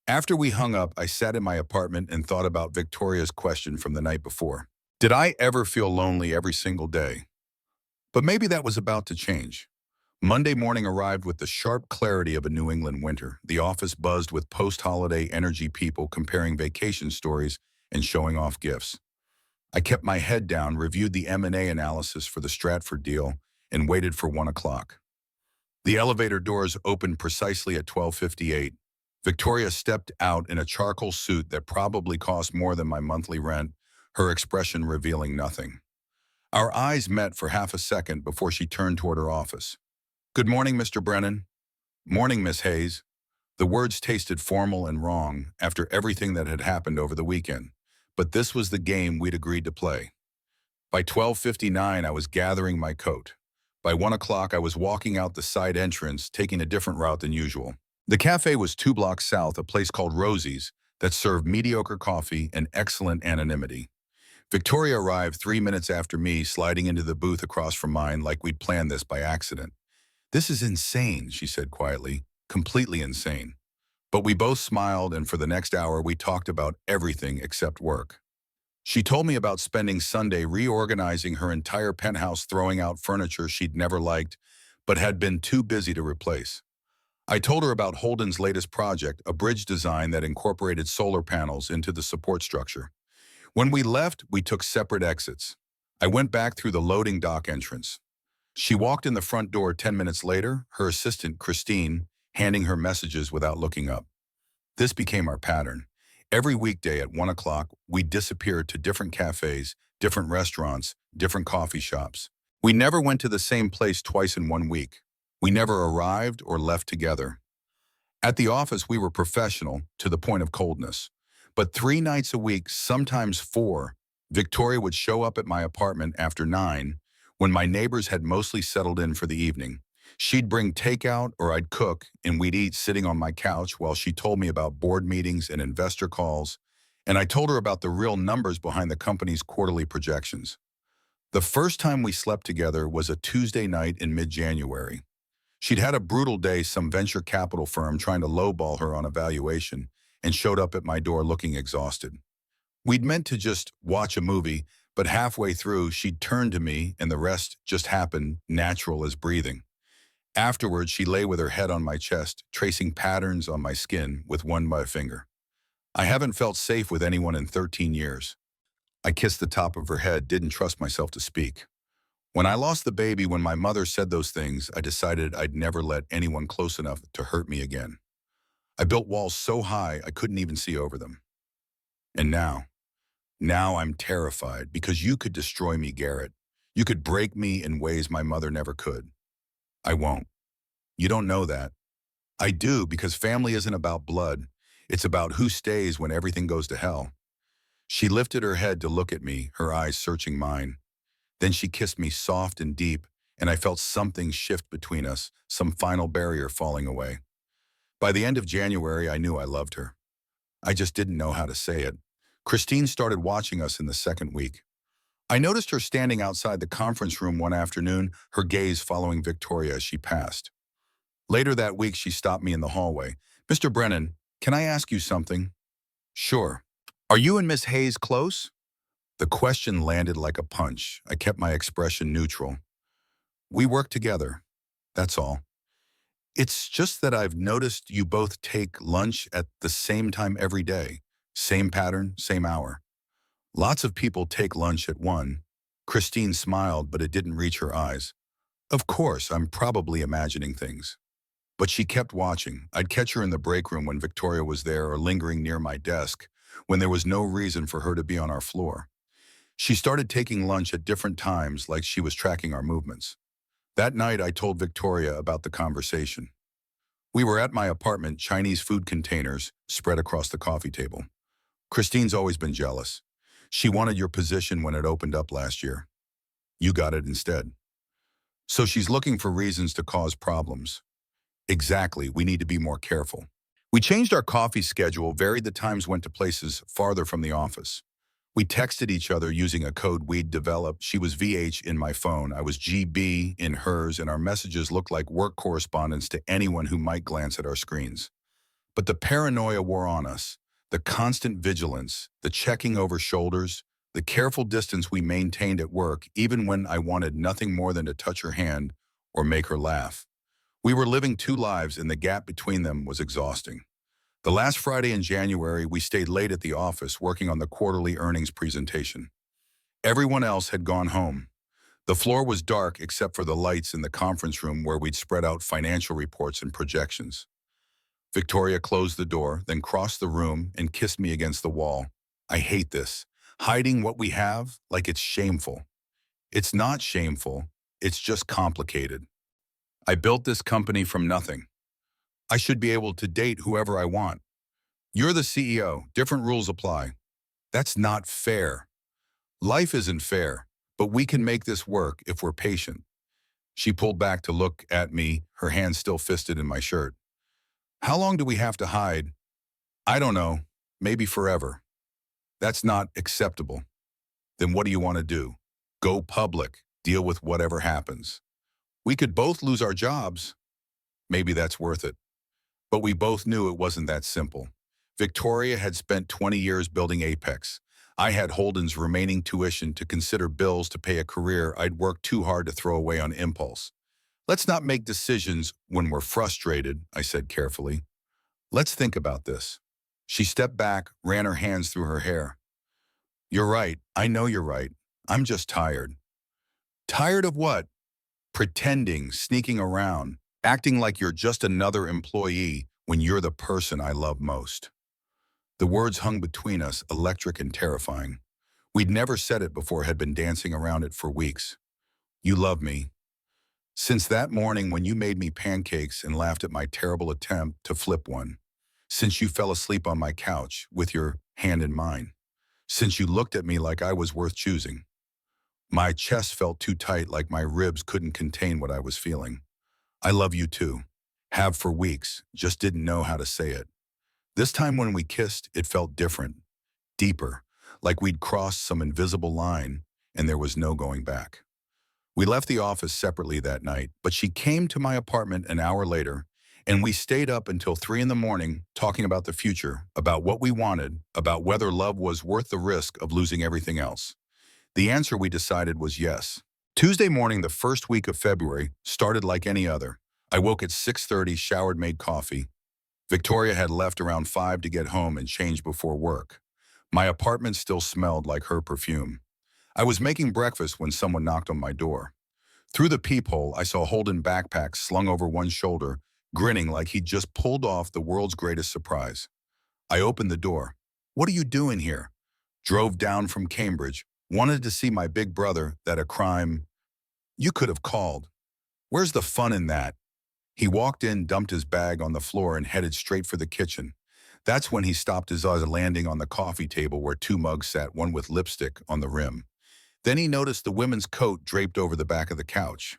After we hung up, I sat in my apartment and thought about Victoria's question from the night before. Did I ever feel lonely every single day? But maybe that was about to change. Monday morning arrived with the sharp clarity of a New England winter. The office buzzed with post-holiday energy, people comparing vacation stories and showing off gifts. I kept my head down, reviewed the M&A analysis for the Stratford deal, and waited for 1 o'clock. The elevator doors opened precisely at 12:58. Victoria stepped out in a charcoal suit that probably cost more than my monthly rent, her expression revealing nothing. Our eyes met for half a second before she turned toward her office. Good morning, Mr. Brennan. Morning, Miss Hayes. The words tasted formal and wrong after everything that had happened over the weekend, but this was the game we'd agreed to play. By 12:59, I was gathering my coat. By 1 o'clock, I was walking out the side entrance, taking a different route than usual. The cafe was 2 blocks south, a place called Rosie's that served mediocre coffee and excellent anonymity. Victoria arrived 3 minutes after me, sliding into the booth across from mine like we'd planned this by accident. This is insane, she said quietly, completely insane. But we both smiled, and for the next hour we talked about everything except work. She told me about spending Sunday reorganizing her entire penthouse, throwing out furniture she'd never liked, but had been too busy to replace. I told her about Holden's latest project, a bridge design that incorporated solar panels into the support structure. When we left, we took separate exits. I went back through the loading dock entrance. She walked in the front door 10 minutes later, her assistant, Christine, handing her messages without looking up. This became our pattern. Every weekday at 1 o'clock, we disappeared to different cafes, different restaurants, different coffee shops. We never went to the same place twice in 1 week. We never arrived or left together. At the office, we were professional to the point of coldness. But 3 nights a week, sometimes 4, Victoria would show up at my apartment after 9, when my neighbors had mostly settled in for the evening. She'd bring takeout or I'd cook, and we'd eat sitting on my couch while she told me about board meetings and investor calls, and I told her about the real numbers behind the company's quarterly projections. The first time we slept together was a Tuesday night in mid-January. She'd had a brutal day, some venture capital firm trying to lowball her on a valuation, and showed up at my door looking exhausted. We'd meant to just watch a movie, but halfway through, she'd turned to me, and the rest just happened, natural as breathing. Afterwards, she lay with her head on my chest, tracing patterns on my skin with one by finger. I haven't felt safe with anyone in 13 years. I kissed the top of her head, didn't trust myself to speak. When I lost the baby, when my mother said those things, I decided I'd never let anyone close enough to hurt me again. I built walls so high I couldn't even see over them. And now I'm terrified because you could destroy me, Garrett. You could break me in ways my mother never could. I won't. You don't know that. I do, because family isn't about blood. It's about who stays when everything goes to hell. She lifted her head to look at me, her eyes searching mine. Then she kissed me soft and deep, and I felt something shift between us, some final barrier falling away. By the end of January, I knew I loved her. I just didn't know how to say it. Christine started watching us in the second week. I noticed her standing outside the conference room one afternoon, her gaze following Victoria as she passed. Later that week, she stopped me in the hallway. "Mr. Brennan, can I ask you something?" "Sure." "Are you and Miss Hayes close?" The question landed like a punch. I kept my expression neutral. "We work together. That's all. It's just that I've noticed you both take lunch at the same time every day. Same pattern, same hour. Lots of people take lunch at 1. Christine smiled, but it didn't reach her eyes. Of course, I'm probably imagining things. But she kept watching. I'd catch her in the break room when Victoria was there or lingering near my desk when there was no reason for her to be on our floor. She started taking lunch at different times like she was tracking our movements. That night, I told Victoria about the conversation. We were at my apartment, Chinese food containers spread across the coffee table. Christine's always been jealous. She wanted your position when it opened up last year. You got it instead. So she's looking for reasons to cause problems. Exactly, we need to be more careful. We changed our coffee schedule, varied the times, went to places farther from the office. We texted each other using a code we'd developed. She was VH in my phone, I was GB in hers, and our messages looked like work correspondence to anyone who might glance at our screens. But the paranoia wore on us, the constant vigilance, the checking over shoulders, the careful distance we maintained at work, even when I wanted nothing more than to touch her hand or make her laugh. We were living two lives, and the gap between them was exhausting. The last Friday in January, we stayed late at the office working on the quarterly earnings presentation. Everyone else had gone home. The floor was dark except for the lights in the conference room where we'd spread out financial reports and projections. Victoria closed the door, then crossed the room and kissed me against the wall. I hate this. Hiding what we have like it's shameful. It's not shameful. It's just complicated. I built this company from nothing. I should be able to date whoever I want. You're the CEO. Different rules apply. That's not fair. Life isn't fair, but we can make this work if we're patient. She pulled back to look at me, her hand still fisted in my shirt. How long do we have to hide? I don't know. Maybe forever. That's not acceptable. Then what do you want to do? Go public. Deal with whatever happens. We could both lose our jobs. Maybe that's worth it. But we both knew it wasn't that simple. Victoria had spent 20 years building Apex. I had Holden's remaining tuition to consider bills to pay a career I'd worked too hard to throw away on impulse. Let's not make decisions when we're frustrated, I said carefully. Let's think about this. She stepped back, ran her hands through her hair. You're right. I know you're right. I'm just tired. Tired of what? Pretending, sneaking around, acting like you're just another employee when you're the person I love most. The words hung between us, electric and terrifying. We'd never said it before, had been dancing around it for weeks. You love me. Since that morning when you made me pancakes and laughed at my terrible attempt to flip one. Since you fell asleep on my couch with your hand in mine. Since you looked at me like I was worth choosing. My chest felt too tight, like my ribs couldn't contain what I was feeling. I love you too. Have for weeks, just didn't know how to say it. This time when we kissed, it felt different, deeper, like we'd crossed some invisible line and there was no going back. We left the office separately that night, but she came to my apartment an hour later, and we stayed up until 3 in the morning talking about the future, about what we wanted, about whether love was worth the risk of losing everything else. The answer we decided was yes. Tuesday morning, the first week of February, started like any other. I woke at 6:30, showered, made coffee. Victoria had left around 5 to get home and change before work. My apartment still smelled like her perfume. I was making breakfast when someone knocked on my door. Through the peephole, I saw Holden backpack slung over one shoulder, grinning like he'd just pulled off the world's greatest surprise. I opened the door. What are you doing here? Drove down from Cambridge. Wanted to see my big brother, that a crime. You could have called. Where's the fun in that? He walked in, dumped his bag on the floor, and headed straight for the kitchen. That's when he stopped his eyes landing on the coffee table where 2 mugs sat, one with lipstick on the rim. Then he noticed the women's coat draped over the back of the couch.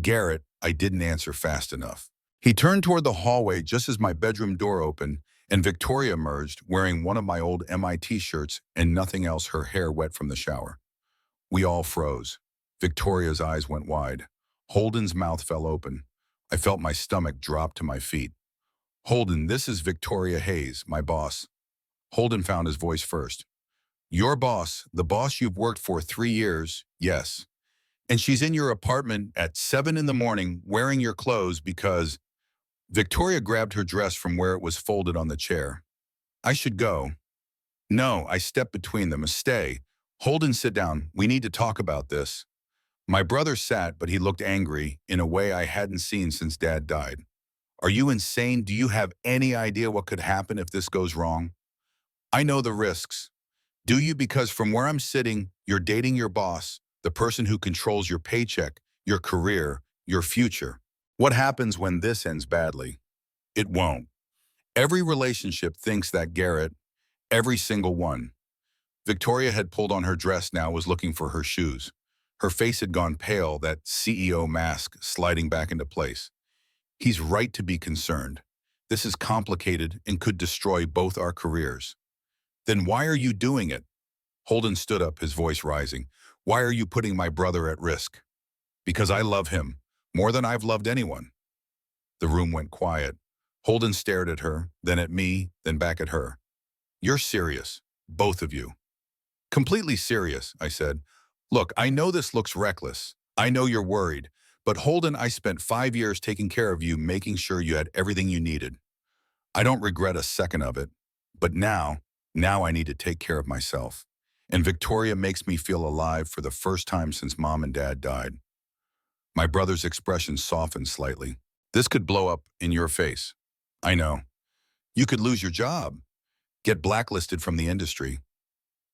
Garrett, I didn't answer fast enough. He turned toward the hallway just as my bedroom door opened, and Victoria emerged wearing one of my old MIT shirts and nothing else, her hair wet from the shower. We all froze. Victoria's eyes went wide. Holden's mouth fell open. I felt my stomach drop to my feet. Holden, this is Victoria Hayes, my boss. Holden found his voice first. Your boss, the boss you've worked for 3 years, yes. And she's in your apartment at 7 in the morning wearing your clothes because Victoria grabbed her dress from where it was folded on the chair. I should go. No, I stepped between them. Stay. Holden, sit down. We need to talk about this. My brother sat, but he looked angry in a way I hadn't seen since Dad died. Are you insane? Do you have any idea what could happen if this goes wrong? I know the risks. Do you? Because from where I'm sitting, you're dating your boss, the person who controls your paycheck, your career, your future. What happens when this ends badly? It won't. Every relationship thinks that, Garrett. Every single one. Victoria had pulled on her dress now, was looking for her shoes. Her face had gone pale, that CEO mask sliding back into place. He's right to be concerned. This is complicated and could destroy both our careers. Then why are you doing it? Holden stood up, his voice rising. Why are you putting my brother at risk? Because I love him, more than I've loved anyone. The room went quiet. Holden stared at her, then at me, then back at her. You're serious, both of you. Completely serious, I said. Look, I know this looks reckless. I know you're worried. But Holden, I spent 5 years taking care of you, making sure you had everything you needed. I don't regret a second of it. But now I need to take care of myself. And Victoria makes me feel alive for the first time since Mom and Dad died. My brother's expression softened slightly. This could blow up in your face. I know. You could lose your job, get blacklisted from the industry.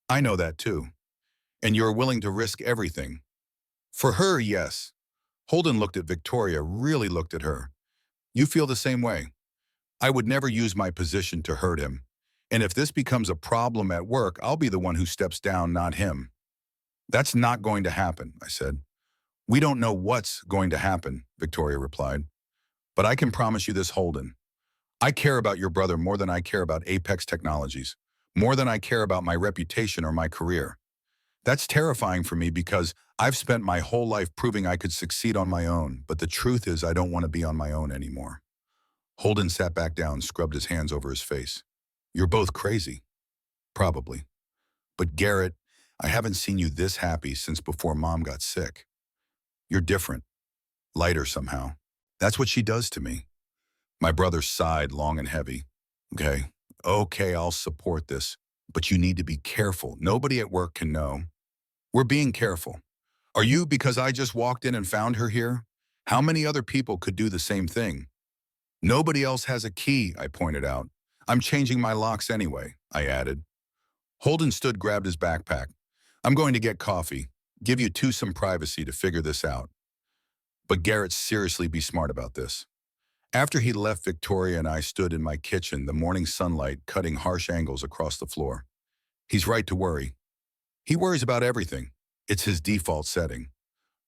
I know that too. And you're willing to risk everything. For her, yes. Holden looked at Victoria, really looked at her. You feel the same way. I would never use my position to hurt him. And if this becomes a problem at work, I'll be the one who steps down, not him. That's not going to happen, I said. We don't know what's going to happen, Victoria replied. But I can promise you this, Holden. I care about your brother more than I care about Apex Technologies, more than I care about my reputation or my career. That's terrifying for me because I've spent my whole life proving I could succeed on my own, but the truth is I don't want to be on my own anymore. Holden sat back down, scrubbed his hands over his face. You're both crazy. Probably. But Garrett, I haven't seen you this happy since before Mom got sick. You're different. Lighter somehow. That's what she does to me. My brother sighed long and heavy. Okay, I'll support this. But you need to be careful. Nobody at work can know. We're being careful. Are you? Because I just walked in and found her here? How many other people could do the same thing? Nobody else has a key, I pointed out. I'm changing my locks anyway, I added. Holden stood, grabbed his backpack. I'm going to get coffee. Give you two some privacy to figure this out. But Garrett, seriously, be smart about this. After he left, Victoria and I stood in my kitchen, the morning sunlight cutting harsh angles across the floor. He's right to worry. He worries about everything. It's his default setting.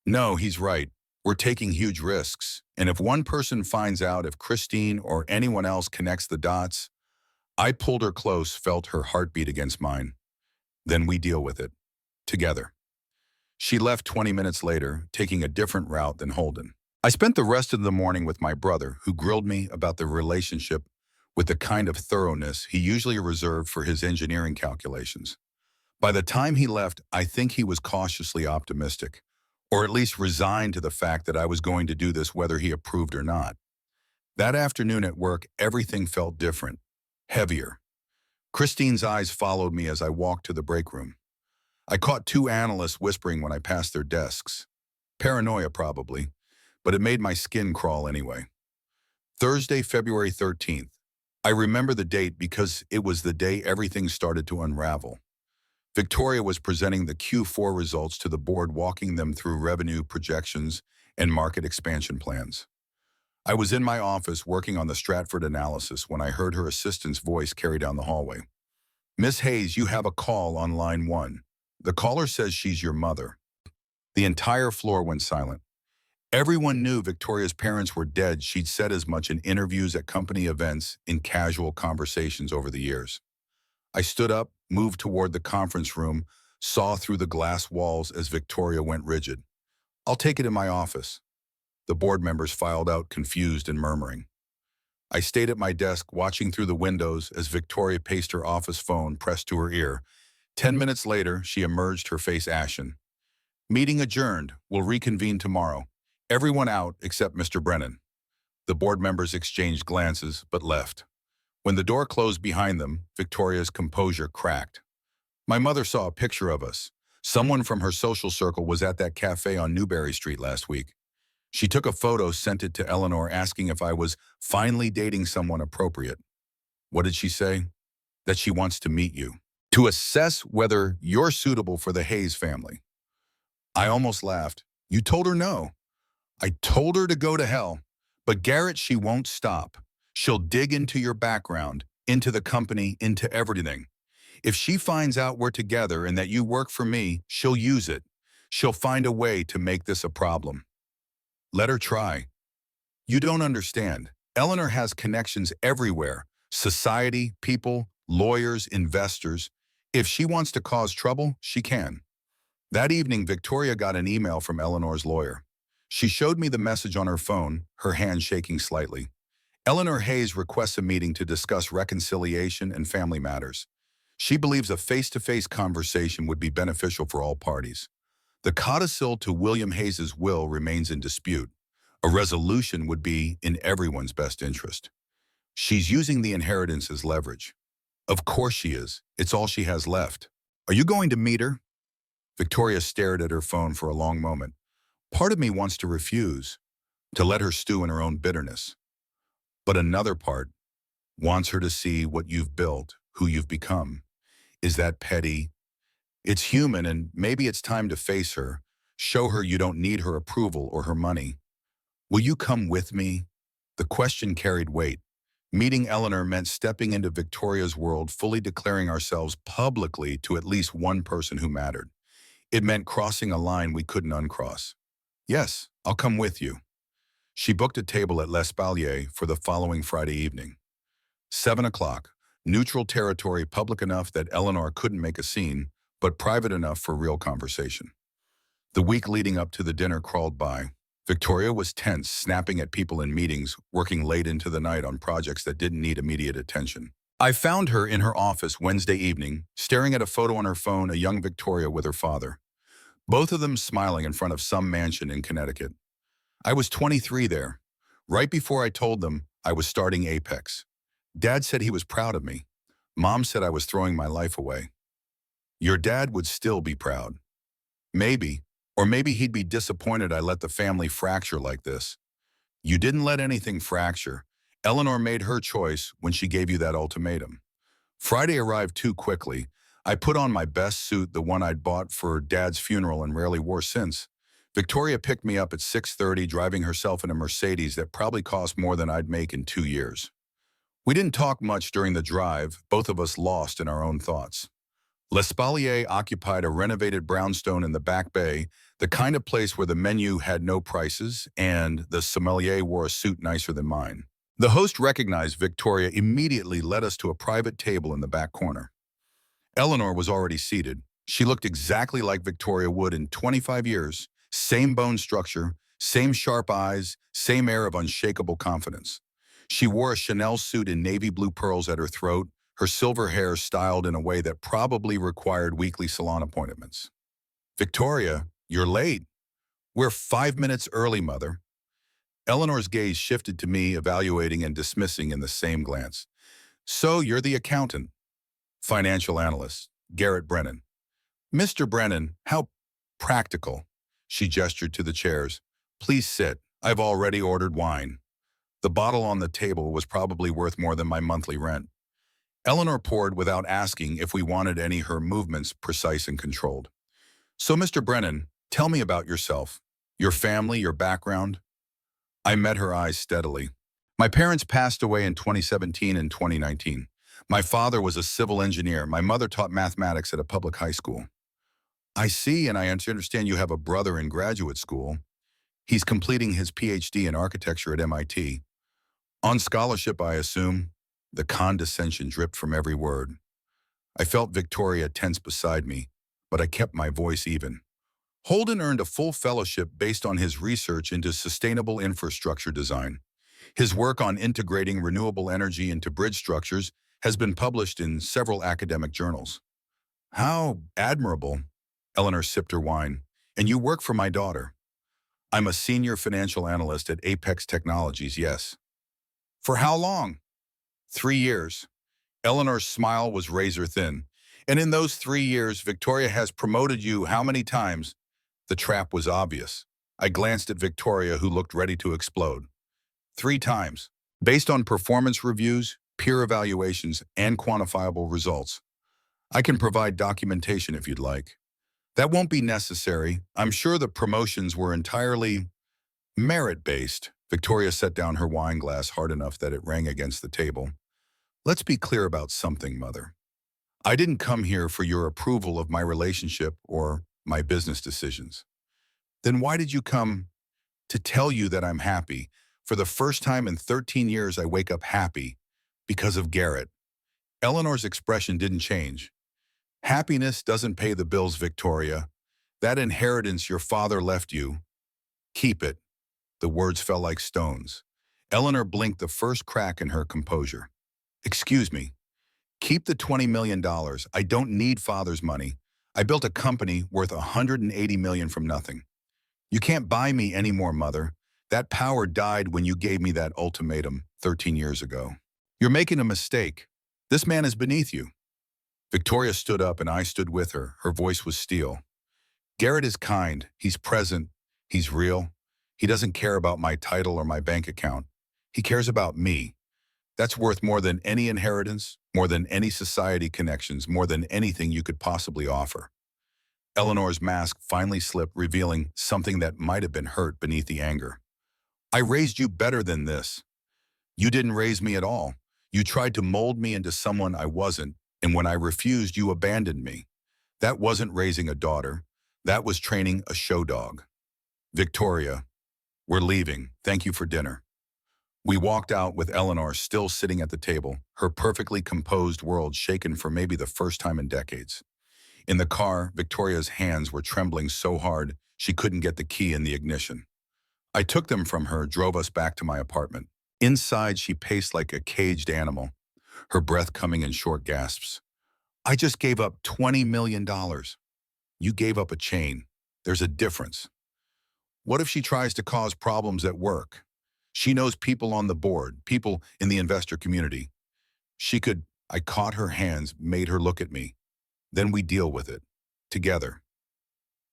No, he's right. We're taking huge risks. And if one person finds out, if Christine or anyone else connects the dots, I pulled her close, felt her heartbeat against mine. Then we deal with it. Together. She left 20 minutes later, taking a different route than Holden. I spent the rest of the morning with my brother, who grilled me about the relationship with the kind of thoroughness he usually reserved for his engineering calculations. By the time he left, I think he was cautiously optimistic, or at least resigned to the fact that I was going to do this whether he approved or not. That afternoon at work, everything felt different, heavier. Christine's eyes followed me as I walked to the break room. I caught two analysts whispering when I passed their desks. Paranoia, probably, but it made my skin crawl anyway. Thursday, February 13th. I remember the date because it was the day everything started to unravel. Victoria was presenting the Q4 results to the board, walking them through revenue projections and market expansion plans. I was in my office working on the Stratford analysis when I heard her assistant's voice carry down the hallway. Miss Hayes, you have a call on line 1. The caller says she's your mother. The entire floor went silent. Everyone knew Victoria's parents were dead. She'd said as much in interviews at company events, in casual conversations over the years. I stood up, moved toward the conference room, saw through the glass walls as Victoria went rigid. "I'll take it in my office." The board members filed out, confused and murmuring. I stayed at my desk, watching through the windows as Victoria paced her office phone pressed to her ear. 10 minutes later, she emerged, her face ashen. "Meeting adjourned. We'll reconvene tomorrow. Everyone out except Mr. Brennan." The board members exchanged glances, but left. When the door closed behind them, Victoria's composure cracked. "My mother saw a picture of us. Someone from her social circle was at that cafe on Newberry Street last week. She took a photo, sent it to Eleanor, asking if I was finally dating someone appropriate. What did she say? That she wants to meet you, to assess whether you're suitable for the Hayes family." I almost laughed. "You told her no." "I told her to go to hell. But Garrett, she won't stop. She'll dig into your background, into the company, into everything. If she finds out we're together and that you work for me, she'll use it. She'll find a way to make this a problem. Let her try." "You don't understand. Eleanor has connections everywhere. Society, people, lawyers, investors. If she wants to cause trouble, she can." That evening, Victoria got an email from Eleanor's lawyer. She showed me the message on her phone, her hand shaking slightly. "Eleanor Hayes requests a meeting to discuss reconciliation and family matters. She believes a face-to-face conversation would be beneficial for all parties. The codicil to William Hayes's will remains in dispute. A resolution would be in everyone's best interest. She's using the inheritance as leverage." "Of course she is. It's all she has left." "Are you going to meet her?" Victoria stared at her phone for a long moment. Part of me wants to refuse, to let her stew in her own bitterness. But another part wants her to see what you've built, who you've become. Is that petty? It's human, and maybe it's time to face her, show her you don't need her approval or her money. "Will you come with me?" The question carried weight. Meeting Eleanor meant stepping into Victoria's world, fully declaring ourselves publicly to at least one person who mattered. It meant crossing a line we couldn't uncross. "Yes, I'll come with you." She booked a table at L'Espalier for the following Friday evening. 7 o'clock, neutral territory, public enough that Eleanor couldn't make a scene, but private enough for real conversation. The week leading up to the dinner crawled by. Victoria was tense, snapping at people in meetings, working late into the night on projects that didn't need immediate attention. I found her in her office Wednesday evening, staring at a photo on her phone, a young Victoria with her father. Both of them smiling in front of some mansion in Connecticut. I was 23 there, right before I told them I was starting Apex. Dad said he was proud of me. Mom said I was throwing my life away. "Your dad would still be proud." "Maybe. Or maybe he'd be disappointed I let the family fracture like this." "You didn't let anything fracture. Eleanor made her choice when she gave you that ultimatum." Friday arrived too quickly. I put on my best suit, the one I'd bought for Dad's funeral and rarely wore since. Victoria picked me up at 6:30, driving herself in a Mercedes that probably cost more than I'd make in 2 years. We didn't talk much during the drive, both of us lost in our own thoughts. L'Espalier occupied a renovated brownstone in the back bay, the kind of place where the menu had no prices and the sommelier wore a suit nicer than mine. The host recognized Victoria, immediately led us to a private table in the back corner. Eleanor was already seated. She looked exactly like Victoria would in 25 years. Same bone structure, same sharp eyes, same air of unshakable confidence. She wore a Chanel suit in navy blue pearls at her throat, her silver hair styled in a way that probably required weekly salon appointments. "Victoria, you're late." "We're 5 minutes early, Mother." Eleanor's gaze shifted to me, evaluating and dismissing in the same glance. "So you're the accountant." "Financial analyst, Garrett Brennan." "Mr. Brennan, how practical." She gestured to the chairs. "Please sit. I've already ordered wine." The bottle on the table was probably worth more than my monthly rent. Eleanor poured without asking if we wanted any, her movements precise and controlled. "So, Mr. Brennan, tell me about yourself, your family, your background." I met her eyes steadily. "My parents passed away in 2017 and 2019. My father was a civil engineer. My mother taught mathematics at a public high school." "I see, and I understand you have a brother in graduate school." He's completing his PhD in architecture at MIT. On scholarship, I assume. The condescension dripped from every word. I felt Victoria tense beside me, but I kept my voice even. Holden earned a full fellowship based on his research into sustainable infrastructure design. His work on integrating renewable energy into bridge structures has been published in several academic journals. How admirable, Eleanor sipped her wine. And you work for my daughter. I'm a senior financial analyst at Apex Technologies, yes. For how long? 3 years. Eleanor's smile was razor thin. And in those 3 years, Victoria has promoted you how many times? The trap was obvious. I glanced at Victoria, who looked ready to explode. 3 times. Based on performance reviews, peer evaluations, and quantifiable results. I can provide documentation if you'd like. That won't be necessary. I'm sure the promotions were entirely merit-based. Victoria set down her wine glass hard enough that it rang against the table. Let's be clear about something, Mother. I didn't come here for your approval of my relationship or my business decisions. Then why did you come? To tell you that I'm happy. For the first time in 13 years, I wake up happy because of Garrett. Eleanor's expression didn't change. Happiness doesn't pay the bills, Victoria. That inheritance your father left you, keep it. The words fell like stones. Eleanor blinked the first crack in her composure. Excuse me. Keep the $20 million. I don't need father's money. I built a company worth $180 million from nothing. You can't buy me anymore, Mother. That power died when you gave me that ultimatum 13 years ago. You're making a mistake. This man is beneath you. Victoria stood up and I stood with her. Her voice was steel. Garrett is kind. He's present. He's real. He doesn't care about my title or my bank account. He cares about me. That's worth more than any inheritance, more than any society connections, more than anything you could possibly offer. Eleanor's mask finally slipped, revealing something that might have been hurt beneath the anger. I raised you better than this. You didn't raise me at all. You tried to mold me into someone I wasn't, and when I refused, you abandoned me. That wasn't raising a daughter. That was training a show dog. Victoria, we're leaving. Thank you for dinner. We walked out with Eleanor still sitting at the table, her perfectly composed world shaken for maybe the first time in decades. In the car, Victoria's hands were trembling so hard she couldn't get the key in the ignition. I took them from her, drove us back to my apartment. Inside, she paced like a caged animal, her breath coming in short gasps. I just gave up $20 million. You gave up a chain. There's a difference. What if she tries to cause problems at work? She knows people on the board, people in the investor community. I caught her hands, made her look at me. Then we deal with it. Together.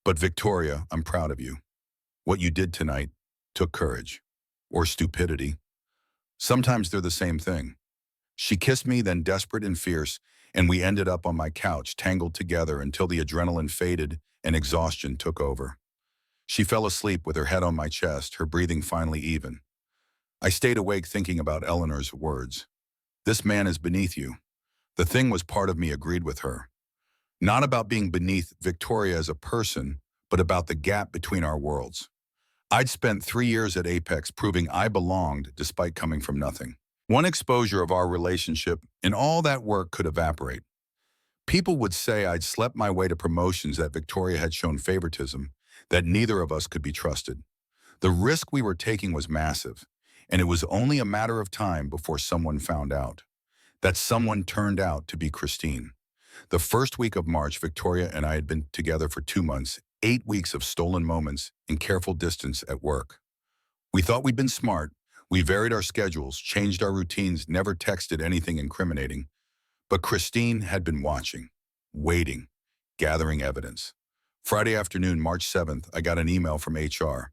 But Victoria, I'm proud of you. What you did tonight took courage. Or stupidity. Sometimes they're the same thing. She kissed me, then desperate and fierce, and we ended up on my couch, tangled together until the adrenaline faded and exhaustion took over. She fell asleep with her head on my chest, her breathing finally even. I stayed awake thinking about Eleanor's words. This man is beneath you. The thing was part of me agreed with her. Not about being beneath Victoria as a person, but about the gap between our worlds. I'd spent 3 years at Apex proving I belonged despite coming from nothing. One exposure of our relationship and all that work could evaporate. People would say I'd slept my way to promotions, that Victoria had shown favoritism, that neither of us could be trusted. The risk we were taking was massive, and it was only a matter of time before someone found out. That someone turned out to be Christine. The first week of March, Victoria and I had been together for 2 months, 8 weeks of stolen moments and careful distance at work. We thought we'd been smart. We varied our schedules, changed our routines, never texted anything incriminating. But Christine had been watching, waiting, gathering evidence. Friday afternoon, March 7th, I got an email from HR.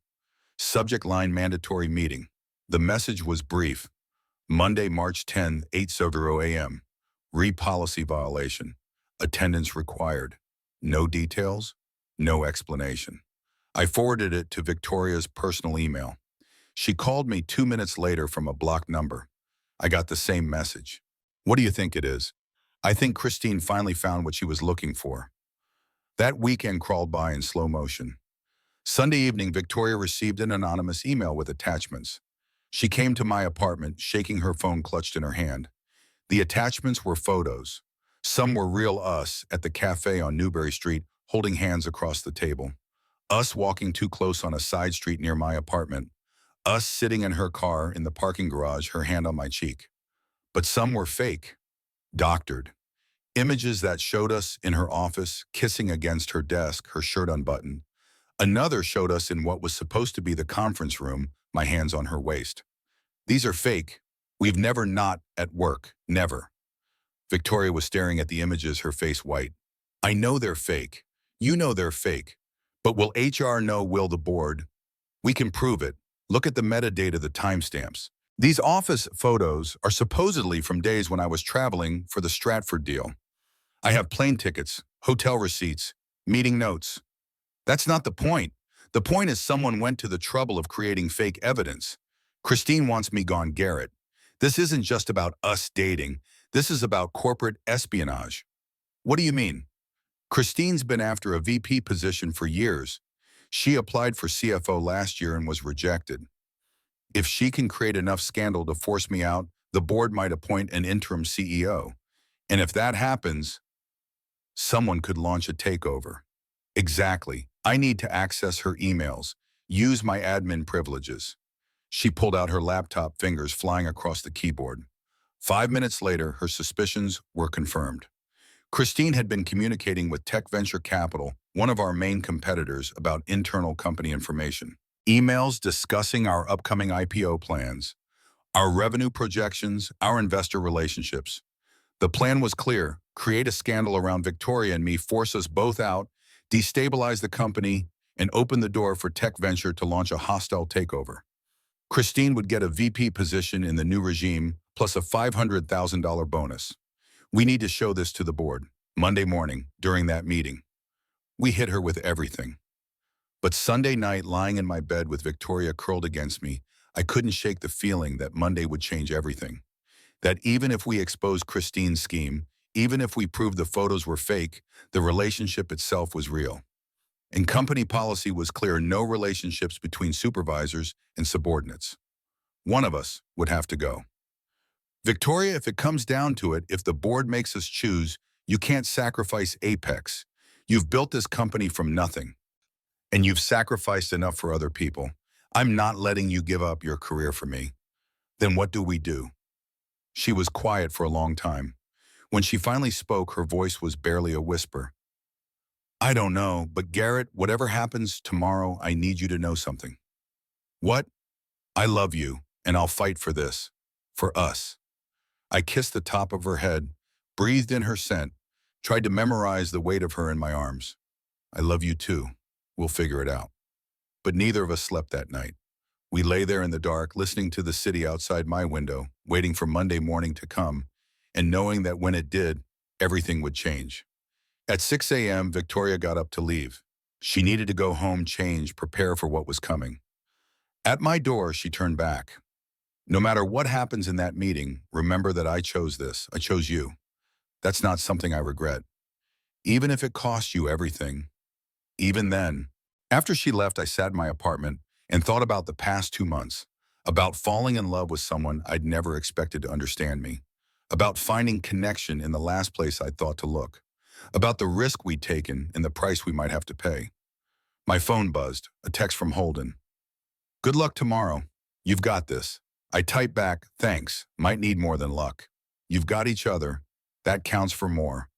Subject line: mandatory meeting. The message was brief. Monday, March 10, 8:00 a.m. Re-policy violation. Attendance required. No details, no explanation. I forwarded it to Victoria's personal email. She called me 2 minutes later from a blocked number. I got the same message. What do you think it is? I think Christine finally found what she was looking for. That weekend crawled by in slow motion. Sunday evening, Victoria received an anonymous email with attachments. She came to my apartment, shaking her phone clutched in her hand. The attachments were photos. Some were real us at the cafe on Newbury Street, holding hands across the table. Us walking too close on a side street near my apartment. Us sitting in her car in the parking garage, her hand on my cheek. But some were fake, doctored. Images that showed us in her office, kissing against her desk, her shirt unbuttoned. Another showed us in what was supposed to be the conference room, my hands on her waist. These are fake. We've never not at work. Never. Victoria was staring at the images, her face white. I know they're fake. You know they're fake. But will HR know? Will the board? We can prove it. Look at the metadata, the timestamps. These office photos are supposedly from days when I was traveling for the Stratford deal. I have plane tickets, hotel receipts, meeting notes. That's not the point. The point is someone went to the trouble of creating fake evidence. Christine wants me gone, Garrett. This isn't just about us dating. This is about corporate espionage. What do you mean? Christine's been after a VP position for years. She applied for CFO last year and was rejected. If she can create enough scandal to force me out, the board might appoint an interim CEO. And if that happens, someone could launch a takeover. Exactly. I need to access her emails, use my admin privileges. She pulled out her laptop, fingers flying across the keyboard. 5 minutes later, her suspicions were confirmed. Christine had been communicating with Tech Venture Capital, one of our main competitors, about internal company information. Emails discussing our upcoming IPO plans, our revenue projections, our investor relationships. The plan was clear: create a scandal around Victoria and me, force us both out, destabilize the company, and open the door for Tech Venture to launch a hostile takeover. Christine would get a VP position in the new regime, plus a $500,000 bonus. We need to show this to the board. Monday morning, during that meeting, we hit her with everything. But Sunday night, lying in my bed with Victoria curled against me, I couldn't shake the feeling that Monday would change everything. That even if we exposed Christine's scheme, even if we proved the photos were fake, the relationship itself was real. And company policy was clear: no relationships between supervisors and subordinates. One of us would have to go. Victoria, if it comes down to it, if the board makes us choose, you can't sacrifice Apex. You've built this company from nothing, and you've sacrificed enough for other people. I'm not letting you give up your career for me. Then what do we do? She was quiet for a long time. When she finally spoke, her voice was barely a whisper. I don't know, but Garrett, whatever happens tomorrow, I need you to know something. What? I love you, and I'll fight for this. For us. I kissed the top of her head, breathed in her scent, tried to memorize the weight of her in my arms. I love you too. We'll figure it out. But neither of us slept that night. We lay there in the dark, listening to the city outside my window, waiting for Monday morning to come, and knowing that when it did, everything would change. At 6 a.m., Victoria got up to leave. She needed to go home, change, prepare for what was coming. At my door, she turned back. No matter what happens in that meeting, remember that I chose this. I chose you. That's not something I regret. Even if it cost you everything. Even then. After she left, I sat in my apartment and thought about the past 2 months, about falling in love with someone I'd never expected to understand me, about finding connection in the last place I'd thought to look, about the risk we'd taken and the price we might have to pay. My phone buzzed, a text from Holden. Good luck tomorrow. You've got this. I typed back, thanks, might need more than luck. You've got each other. That counts for more.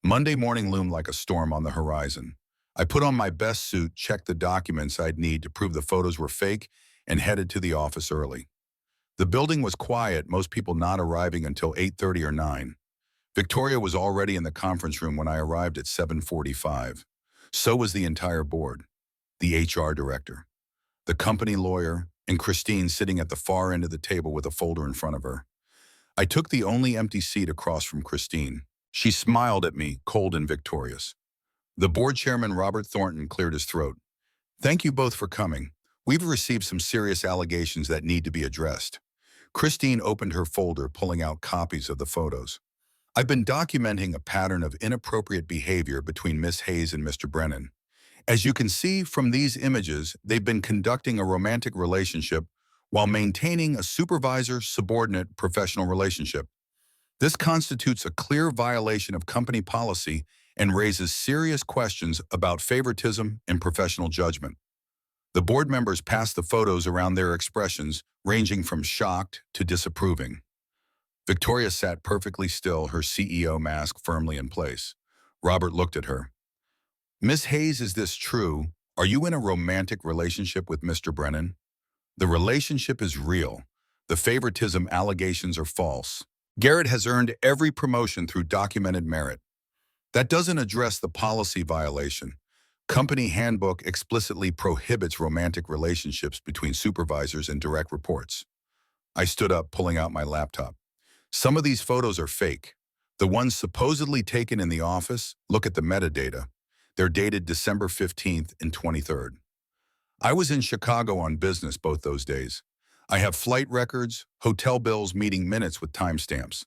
Monday morning loomed like a storm on the horizon. I put on my best suit, checked the documents I'd need to prove the photos were fake, and headed to the office early. The building was quiet, most people not arriving until 8:30 or 9. Victoria was already in the conference room when I arrived at 7:45. So was the entire board, the HR director, the company lawyer, and Christine sitting at the far end of the table with a folder in front of her. I took the only empty seat across from Christine. She smiled at me, cold and victorious. The board chairman, Robert Thornton, cleared his throat. Thank you both for coming. We've received some serious allegations that need to be addressed. Christine opened her folder, pulling out copies of the photos. I've been documenting a pattern of inappropriate behavior between Miss Hayes and Mr. Brennan. As you can see from these images, they've been conducting a romantic relationship while maintaining a supervisor-subordinate professional relationship. This constitutes a clear violation of company policy and raises serious questions about favoritism and professional judgment. The board members passed the photos around, their expressions ranging from shocked to disapproving. Victoria sat perfectly still, her CEO mask firmly in place. Robert looked at her. "Miss Hayes, is this true? Are you in a romantic relationship with Mr. Brennan?" "The relationship is real. The favoritism allegations are false. Garrett has earned every promotion through documented merit. That doesn't address the policy violation. Company handbook explicitly prohibits romantic relationships between supervisors and direct reports." I stood up, pulling out my laptop. "Some of these photos are fake. The ones supposedly taken in the office, look at the metadata. They're dated December 15th and 23rd. I was in Chicago on business both those days. I have flight records, hotel bills, meeting minutes with timestamps."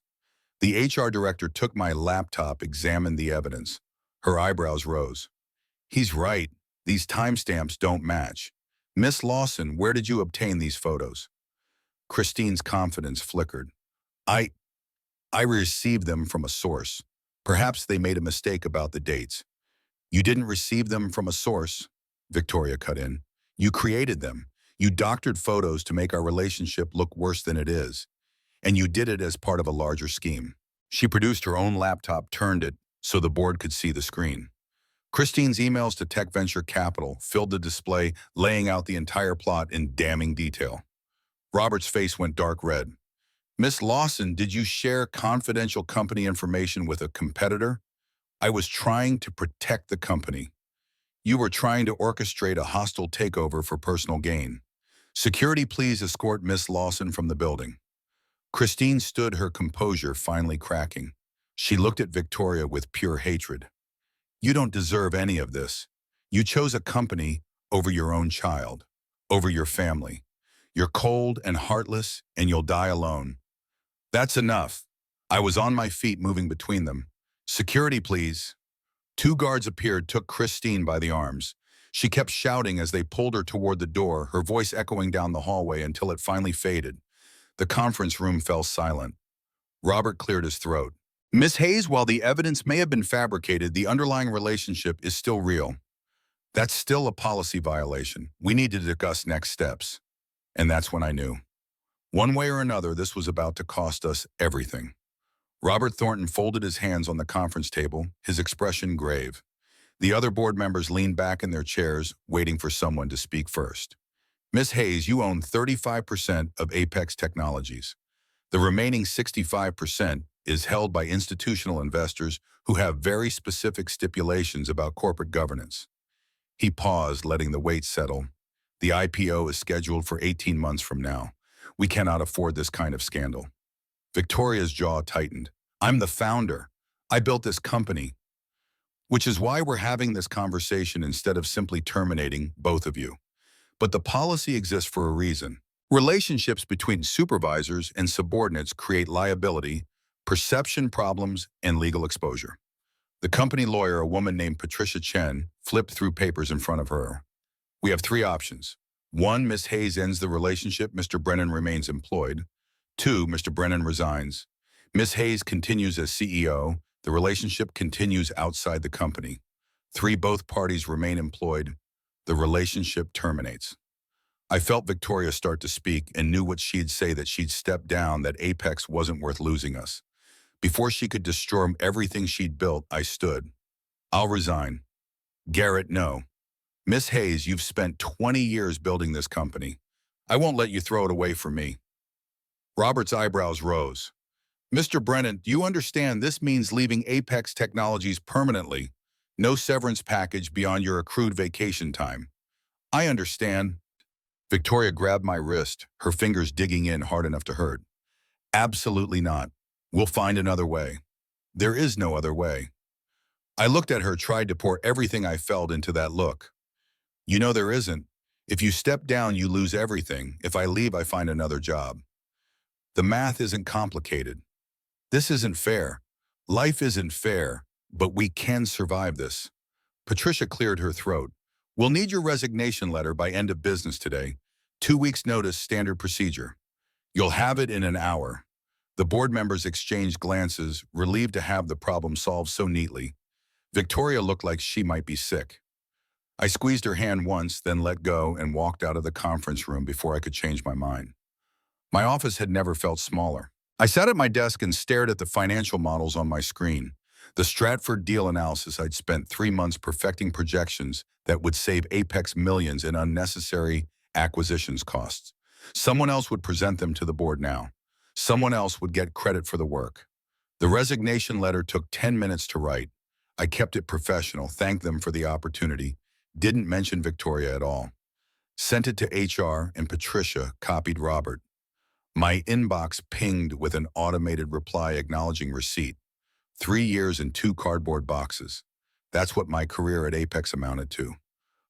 The HR director took my laptop, examined the evidence. Her eyebrows rose. "He's right. These timestamps don't match. Miss Lawson, where did you obtain these photos?" Christine's confidence flickered. I received them from a source. Perhaps they made a mistake about the dates." "You didn't receive them from a source," Victoria cut in. "You created them. You doctored photos to make our relationship look worse than it is. And you did it as part of a larger scheme." She produced her own laptop, turned it so the board could see the screen. Christine's emails to Tech Venture Capital filled the display, laying out the entire plot in damning detail. Robert's face went dark red. "Miss Lawson, did you share confidential company information with a competitor?" "I was trying to protect the company." "You were trying to orchestrate a hostile takeover for personal gain." "Security, please escort Miss Lawson from the building." Christine stood, her composure finally cracking. She looked at Victoria with pure hatred. "You don't deserve any of this. You chose a company over your own child, over your family. You're cold and heartless, and you'll die alone." "That's enough." I was on my feet, moving between them. "Security, please." Two guards appeared, took Christine by the arms. She kept shouting as they pulled her toward the door, her voice echoing down the hallway until it finally faded. The conference room fell silent. Robert cleared his throat. "Miss Hayes, while the evidence may have been fabricated, the underlying relationship is still real. That's still a policy violation. We need to discuss next steps." And that's when I knew. One way or another, this was about to cost us everything. Robert Thornton folded his hands on the conference table, his expression grave. The other board members leaned back in their chairs, waiting for someone to speak first. "Miss Hayes, you own 35% of Apex Technologies. The remaining 65% is held by institutional investors who have very specific stipulations about corporate governance." He paused, letting the weight settle. "The IPO is scheduled for 18 months from now. We cannot afford this kind of scandal." Victoria's jaw tightened. "I'm the founder. I built this company. Which is why we're having this conversation instead of simply terminating both of you. But the policy exists for a reason. Relationships between supervisors and subordinates create liability, perception problems, and legal exposure." The company lawyer, a woman named Patricia Chen, flipped through papers in front of her. "We have three options. 1, Miss Hayes ends the relationship. Mr. Brennan remains employed. 2, Mr. Brennan resigns. Miss Hayes continues as CEO. The relationship continues outside the company. 3, both parties remain employed. The relationship terminates." I felt Victoria start to speak and knew what she'd say, that she'd step down, that Apex wasn't worth losing us. Before she could destroy everything she'd built, I stood. "I'll resign." "Garrett, no. Miss Hayes, you've spent 20 years building this company. I won't let you throw it away for me." Robert's eyebrows rose. "Mr. Brennan, do you understand this means leaving Apex Technologies permanently? No severance package beyond your accrued vacation time." "I understand." Victoria grabbed my wrist, her fingers digging in hard enough to hurt. "Absolutely not. We'll find another way." "There is no other way." I looked at her, tried to pour everything I felt into that look. "You know there isn't. If you step down, you lose everything. If I leave, I find another job. The math isn't complicated. This isn't fair. Life isn't fair, but we can survive this." Patricia cleared her throat. We'll need your resignation letter by end of business today. 2 weeks notice, standard procedure. You'll have it in an hour. The board members exchanged glances, relieved to have the problem solved so neatly. Victoria looked like she might be sick. I squeezed her hand once, then let go and walked out of the conference room before I could change my mind. My office had never felt smaller. I sat at my desk and stared at the financial models on my screen. The Stratford deal analysis I'd spent 3 months perfecting, projections that would save Apex millions in unnecessary acquisitions costs. Someone else would present them to the board now. Someone else would get credit for the work. The resignation letter took 10 minutes to write. I kept it professional, thanked them for the opportunity, didn't mention Victoria at all. Sent it to HR and Patricia copied Robert. My inbox pinged with an automated reply acknowledging receipt. 3 years and 2 cardboard boxes. That's what my career at Apex amounted to.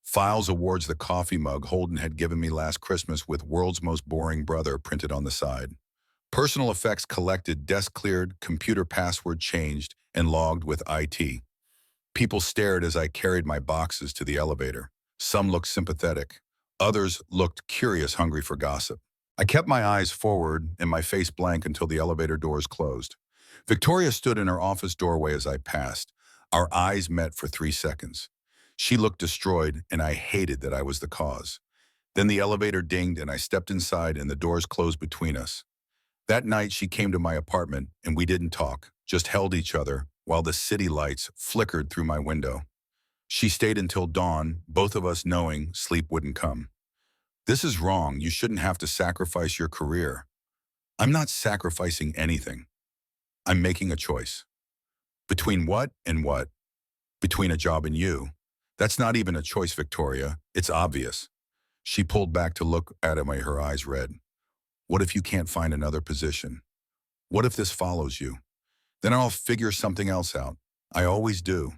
Files awards the coffee mug Holden had given me last Christmas with "World's Most Boring Brother" printed on the side. Personal effects collected, desk cleared, computer password changed, and logged with IT. People stared as I carried my boxes to the elevator. Some looked sympathetic. Others looked curious, hungry for gossip. I kept my eyes forward and my face blank until the elevator doors closed. Victoria stood in her office doorway as I passed. Our eyes met for 3 seconds. She looked destroyed, and I hated that I was the cause. Then the elevator dinged, and I stepped inside, and the doors closed between us. That night, she came to my apartment, and we didn't talk, just held each other while the city lights flickered through my window. She stayed until dawn, both of us knowing sleep wouldn't come. "This is wrong. You shouldn't have to sacrifice your career." "I'm not sacrificing anything. I'm making a choice." "Between what and what?" "Between a job and you." "That's not even a choice, Victoria. It's obvious." She pulled back to look at me, her eyes red. "What if you can't find another position? What if this follows you? Then I'll figure something else out. I always do."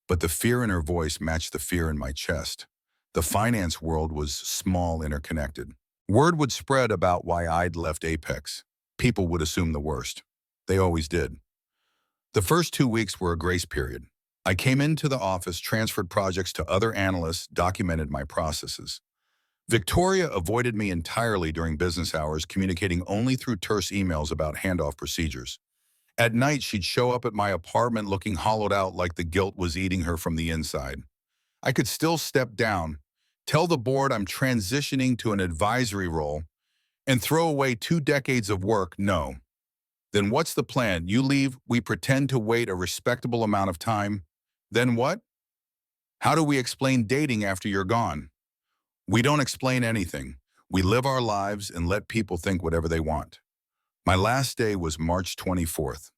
But the fear in her voice matched the fear in my chest. The finance world was small, interconnected. Word would spread about why I'd left Apex. People would assume the worst. They always did. The first 2 weeks were a grace period. I came into the office, transferred projects to other analysts, documented my processes. Victoria avoided me entirely during business hours, communicating only through terse emails about handoff procedures. At night, she'd show up at my apartment looking hollowed out, like the guilt was eating her from the inside. I could still step down, tell the board I'm transitioning to an advisory role, and throw away 2 decades of work. No. Then what's the plan? You leave, we pretend to wait a respectable amount of time. Then what? How do we explain dating after you're gone? We don't explain anything. We live our lives and let people think whatever they want. My last day was March 24th.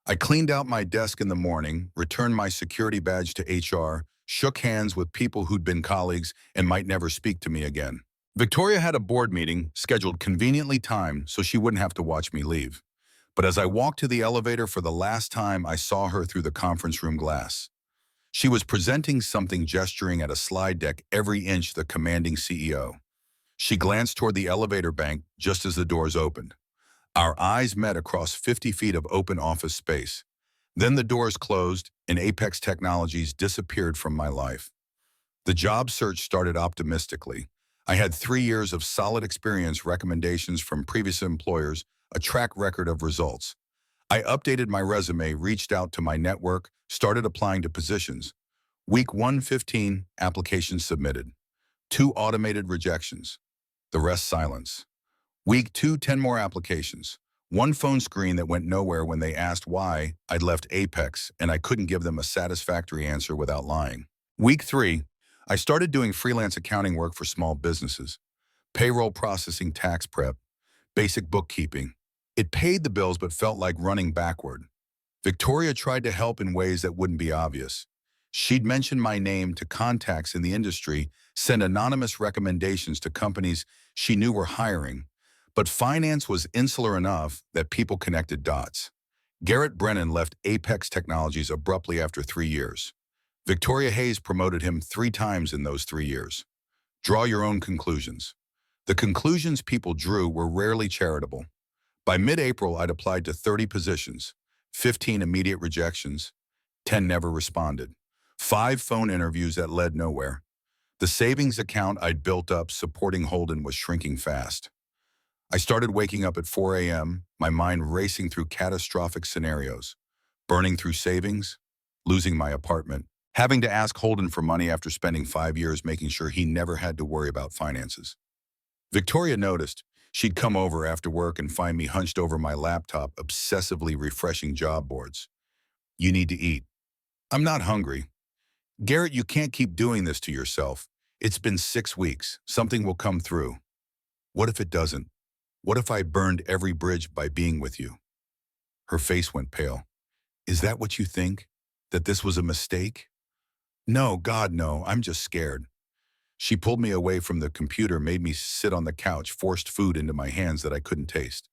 I cleaned out my desk in the morning, returned my security badge to HR, shook hands with people who'd been colleagues and might never speak to me again. Victoria had a board meeting scheduled conveniently timed so she wouldn't have to watch me leave. But as I walked to the elevator for the last time, I saw her through the conference room glass. She was presenting something, gesturing at a slide deck every inch the commanding CEO. She glanced toward the elevator bank just as the doors opened. Our eyes met across 50 feet of open office space. Then the doors closed and Apex Technologies disappeared from my life. The job search started optimistically. I had 3 years of solid experience, recommendations from previous employers, a track record of results. I updated my resume, reached out to my network, started applying to positions. Week 115, applications submitted. 2 automated rejections. The rest silence. Week 2, 10 more applications. 1 phone screen that went nowhere when they asked why I'd left Apex, and I couldn't give them a satisfactory answer without lying. Week 3, I started doing freelance accounting work for small businesses. Payroll processing, tax prep, basic bookkeeping. It paid the bills but felt like running backward. Victoria tried to help in ways that wouldn't be obvious. She'd mention my name to contacts in the industry, send anonymous recommendations to companies she knew were hiring. But finance was insular enough that people connected dots. Garrett Brennan left Apex Technologies abruptly after 3 years. Victoria Hayes promoted him 3 times in those 3 years. Draw your own conclusions. The conclusions people drew were rarely charitable. By mid-April, I'd applied to 30 positions, 15 immediate rejections, 10 never responded, 5 phone interviews that led nowhere. The savings account I'd built up supporting Holden was shrinking fast. I started waking up at 4 a.m., my mind racing through catastrophic scenarios, burning through savings, losing my apartment, having to ask Holden for money after spending 5 years making sure he never had to worry about finances. Victoria noticed. She'd come over after work and find me hunched over my laptop, obsessively refreshing job boards. You need to eat. I'm not hungry. Garrett, you can't keep doing this to yourself. It's been 6 weeks. Something will come through. What if it doesn't? What if I burned every bridge by being with you? Her face went pale. Is that what you think? That this was a mistake? No, God, no. I'm just scared. She pulled me away from the computer, made me sit on the couch, forced food into my hands that I couldn't taste.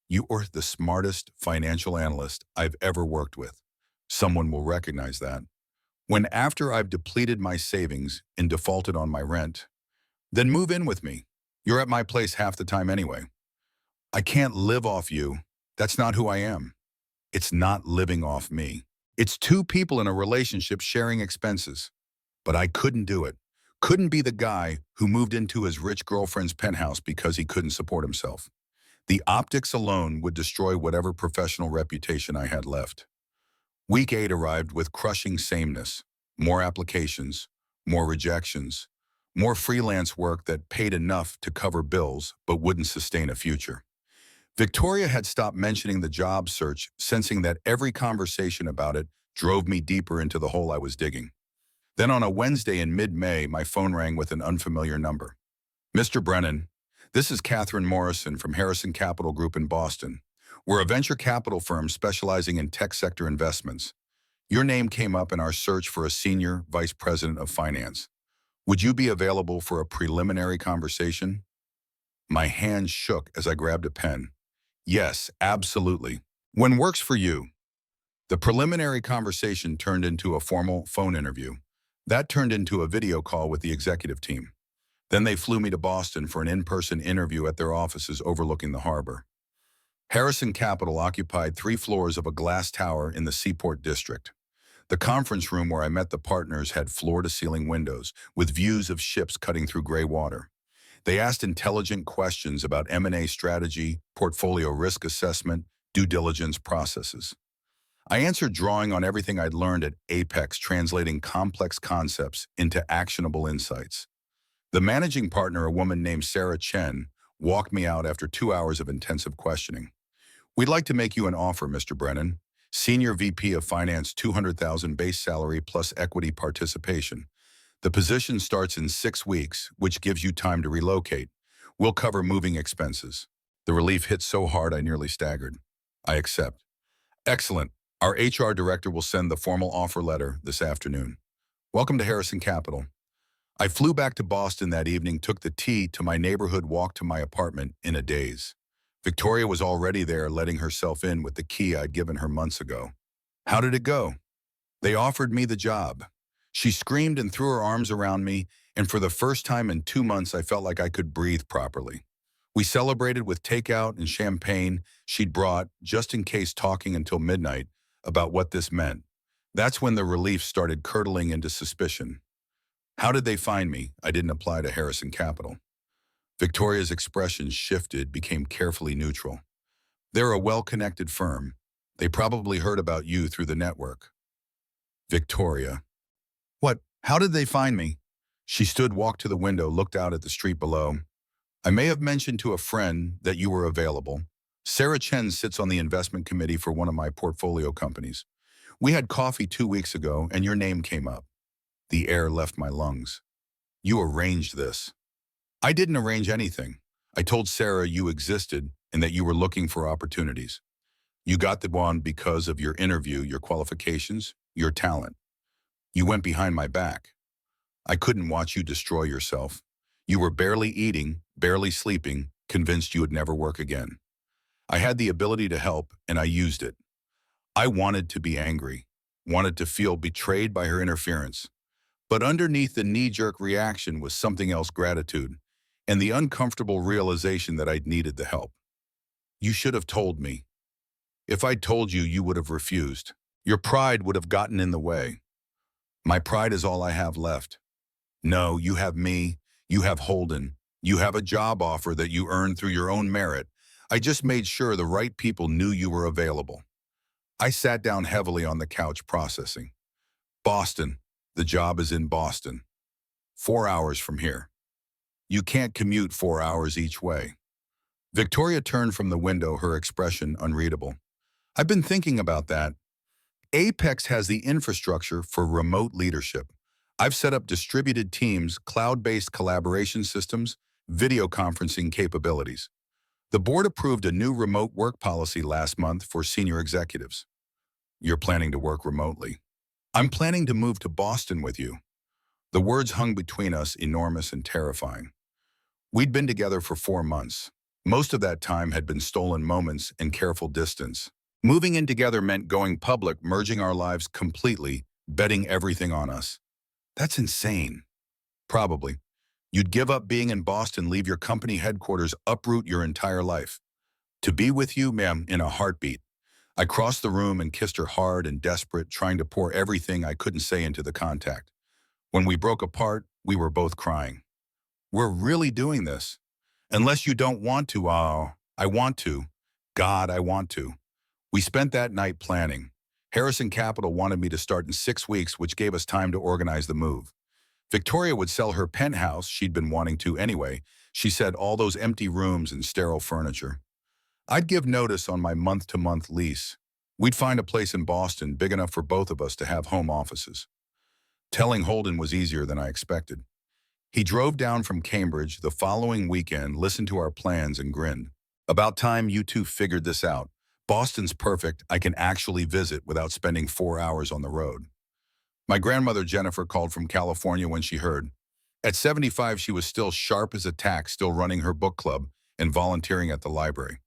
You are the smartest financial analyst I've ever worked with. Someone will recognize that. When after I've depleted my savings and defaulted on my rent, then move in with me. You're at my place half the time anyway. I can't live off you. That's not who I am. It's not living off me. It's two people in a relationship sharing expenses. But I couldn't do it. Couldn't be the guy who moved into his rich girlfriend's penthouse because he couldn't support himself. The optics alone would destroy whatever professional reputation I had left. Week 8 arrived with crushing sameness. More applications, more rejections, more freelance work that paid enough to cover bills but wouldn't sustain a future. Victoria had stopped mentioning the job search, sensing that every conversation about it drove me deeper into the hole I was digging. Then on a Wednesday in mid-May, my phone rang with an unfamiliar number. Mr. Brennan, this is Catherine Morrison from Harrison Capital Group in Boston. We're a venture capital firm specializing in tech sector investments. Your name came up in our search for a senior vice president of finance. Would you be available for a preliminary conversation? My hand shook as I grabbed a pen. Yes, absolutely. When works for you. The preliminary conversation turned into a formal phone interview. That turned into a video call with the executive team. Then they flew me to Boston for an in-person interview at their offices overlooking the harbor. Harrison Capital occupied 3 floors of a glass tower in the Seaport District. The conference room where I met the partners had floor-to-ceiling windows with views of ships cutting through gray water. They asked intelligent questions about M&A strategy, portfolio risk assessment, due diligence processes. I answered drawing on everything I'd learned at Apex, translating complex concepts into actionable insights. The managing partner, a woman named Sarah Chen, walked me out after 2 hours of intensive questioning. We'd like to make you an offer, Mr. Brennan. Senior VP of Finance, $200,000 base salary plus equity participation. The position starts in 6 weeks, which gives you time to relocate. We'll cover moving expenses. The relief hit so hard I nearly staggered. I accept. Excellent. Our HR director will send the formal offer letter this afternoon. Welcome to Harrison Capital. I flew back to Boston that evening, took the T to my neighborhood walk to my apartment in a daze. Victoria was already there, letting herself in with the key I'd given her months ago. How did it go? They offered me the job. She screamed and threw her arms around me, and for the first time in 2 months, I felt like I could breathe properly. We celebrated with takeout and champagne she'd brought, just in case, talking until midnight about what this meant. That's when the relief started curdling into suspicion. How did they find me? I didn't apply to Harrison Capital. Victoria's expression shifted, became carefully neutral. They're a well-connected firm. They probably heard about you through the network. Victoria. What? How did they find me? She stood, walked to the window, looked out at the street below. I may have mentioned to a friend that you were available. Sarah Chen sits on the investment committee for one of my portfolio companies. We had coffee 2 weeks ago, and your name came up. The air left my lungs. You arranged this. I didn't arrange anything. I told Sarah you existed and that you were looking for opportunities. You got the one because of your interview, your qualifications, your talent. You went behind my back. I couldn't watch you destroy yourself. You were barely eating, barely sleeping, convinced you would never work again. I had the ability to help, and I used it. I wanted to be angry, wanted to feel betrayed by her interference. But underneath the knee-jerk reaction was something else: gratitude, and the uncomfortable realization that I'd needed the help. You should have told me. If I'd told you, you would have refused. Your pride would have gotten in the way. My pride is all I have left. No, you have me, you have Holden, you have a job offer that you earned through your own merit. I just made sure the right people knew you were available. I sat down heavily on the couch processing. Boston. The job is in Boston. 4 hours from here. You can't commute 4 hours each way. Victoria turned from the window, her expression unreadable. I've been thinking about that. Apex has the infrastructure for remote leadership. I've set up distributed teams, cloud-based collaboration systems, video conferencing capabilities. The board approved a new remote work policy last month for senior executives. You're planning to work remotely. I'm planning to move to Boston with you. The words hung between us, enormous and terrifying. We'd been together for 4 months. Most of that time had been stolen moments and careful distance. Moving in together meant going public, merging our lives completely, betting everything on us. That's insane. Probably. You'd give up being in Boston, leave your company headquarters, uproot your entire life. To be with you, ma'am, in a heartbeat. I crossed the room and kissed her hard and desperate, trying to pour everything I couldn't say into the contact. When we broke apart, we were both crying. We're really doing this. Unless you don't want to, I want to. God, I want to. We spent that night planning. Harrison Capital wanted me to start in 6 weeks, which gave us time to organize the move. Victoria would sell her penthouse, she'd been wanting to anyway. She said all those empty rooms and sterile furniture. I'd give notice on my month-to-month lease. We'd find a place in Boston big enough for both of us to have home offices. Telling Holden was easier than I expected. He drove down from Cambridge the following weekend, listened to our plans, and grinned. About time you two figured this out. Boston's perfect. I can actually visit without spending 4 hours on the road. My grandmother Jennifer called from California when she heard. At 75, she was still sharp as a tack, still running her book club and volunteering at the library.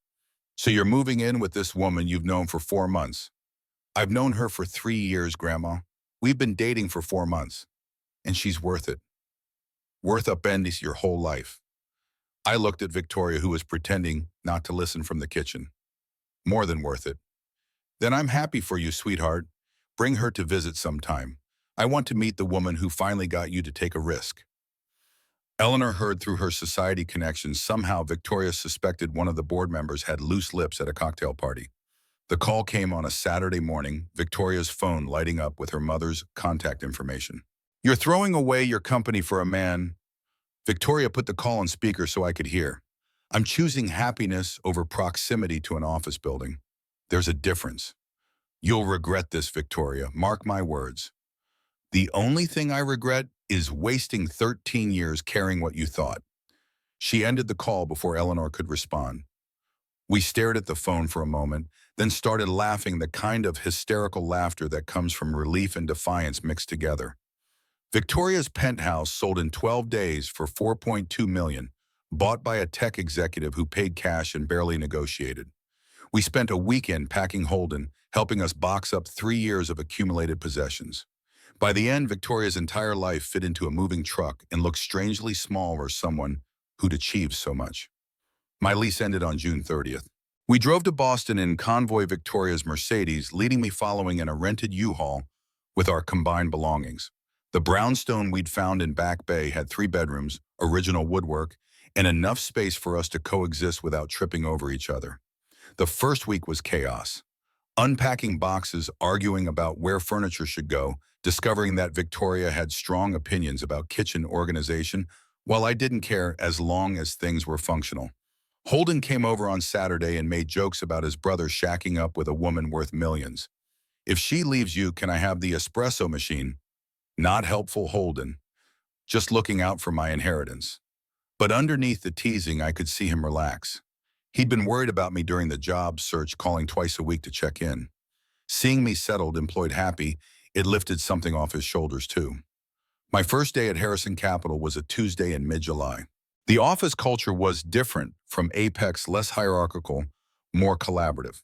So you're moving in with this woman you've known for 4 months. I've known her for 3 years, Grandma. We've been dating for 4 months. And she's worth it. Worth upending your whole life. I looked at Victoria, who was pretending not to listen from the kitchen. More than worth it. Then I'm happy for you, sweetheart. Bring her to visit sometime. I want to meet the woman who finally got you to take a risk. Eleanor heard through her society connections. Somehow Victoria suspected one of the board members had loose lips at a cocktail party. The call came on a Saturday morning, Victoria's phone lighting up with her mother's contact information. You're throwing away your company for a man. Victoria put the call on speaker so I could hear. I'm choosing happiness over proximity to an office building. There's a difference. You'll regret this, Victoria. Mark my words. The only thing I regret is wasting 13 years caring what you thought. She ended the call before Eleanor could respond. We stared at the phone for a moment, then started laughing, the kind of hysterical laughter that comes from relief and defiance mixed together. Victoria's penthouse sold in 12 days for $4.2 million, bought by a tech executive who paid cash and barely negotiated. We spent a weekend packing Holden, helping us box up 3 years of accumulated possessions. By the end, Victoria's entire life fit into a moving truck and looked strangely small for someone who'd achieved so much. My lease ended on June 30th. We drove to Boston in convoy Victoria's Mercedes, leading me following in a rented U-Haul with our combined belongings. The brownstone we'd found in Back Bay had 3 bedrooms, original woodwork, and enough space for us to coexist without tripping over each other. The first week was chaos. Unpacking boxes, arguing about where furniture should go, discovering that Victoria had strong opinions about kitchen organization, while I didn't care as long as things were functional. Holden came over on Saturday and made jokes about his brother shacking up with a woman worth millions. If she leaves you, can I have the espresso machine? Not helpful, Holden. Just looking out for my inheritance. But underneath the teasing, I could see him relax. He'd been worried about me during the job search, calling twice a week to check in. Seeing me settled, employed, happy, it lifted something off his shoulders too. My first day at Harrison Capital was a Tuesday in mid-July. The office culture was different from Apex, less hierarchical, more collaborative.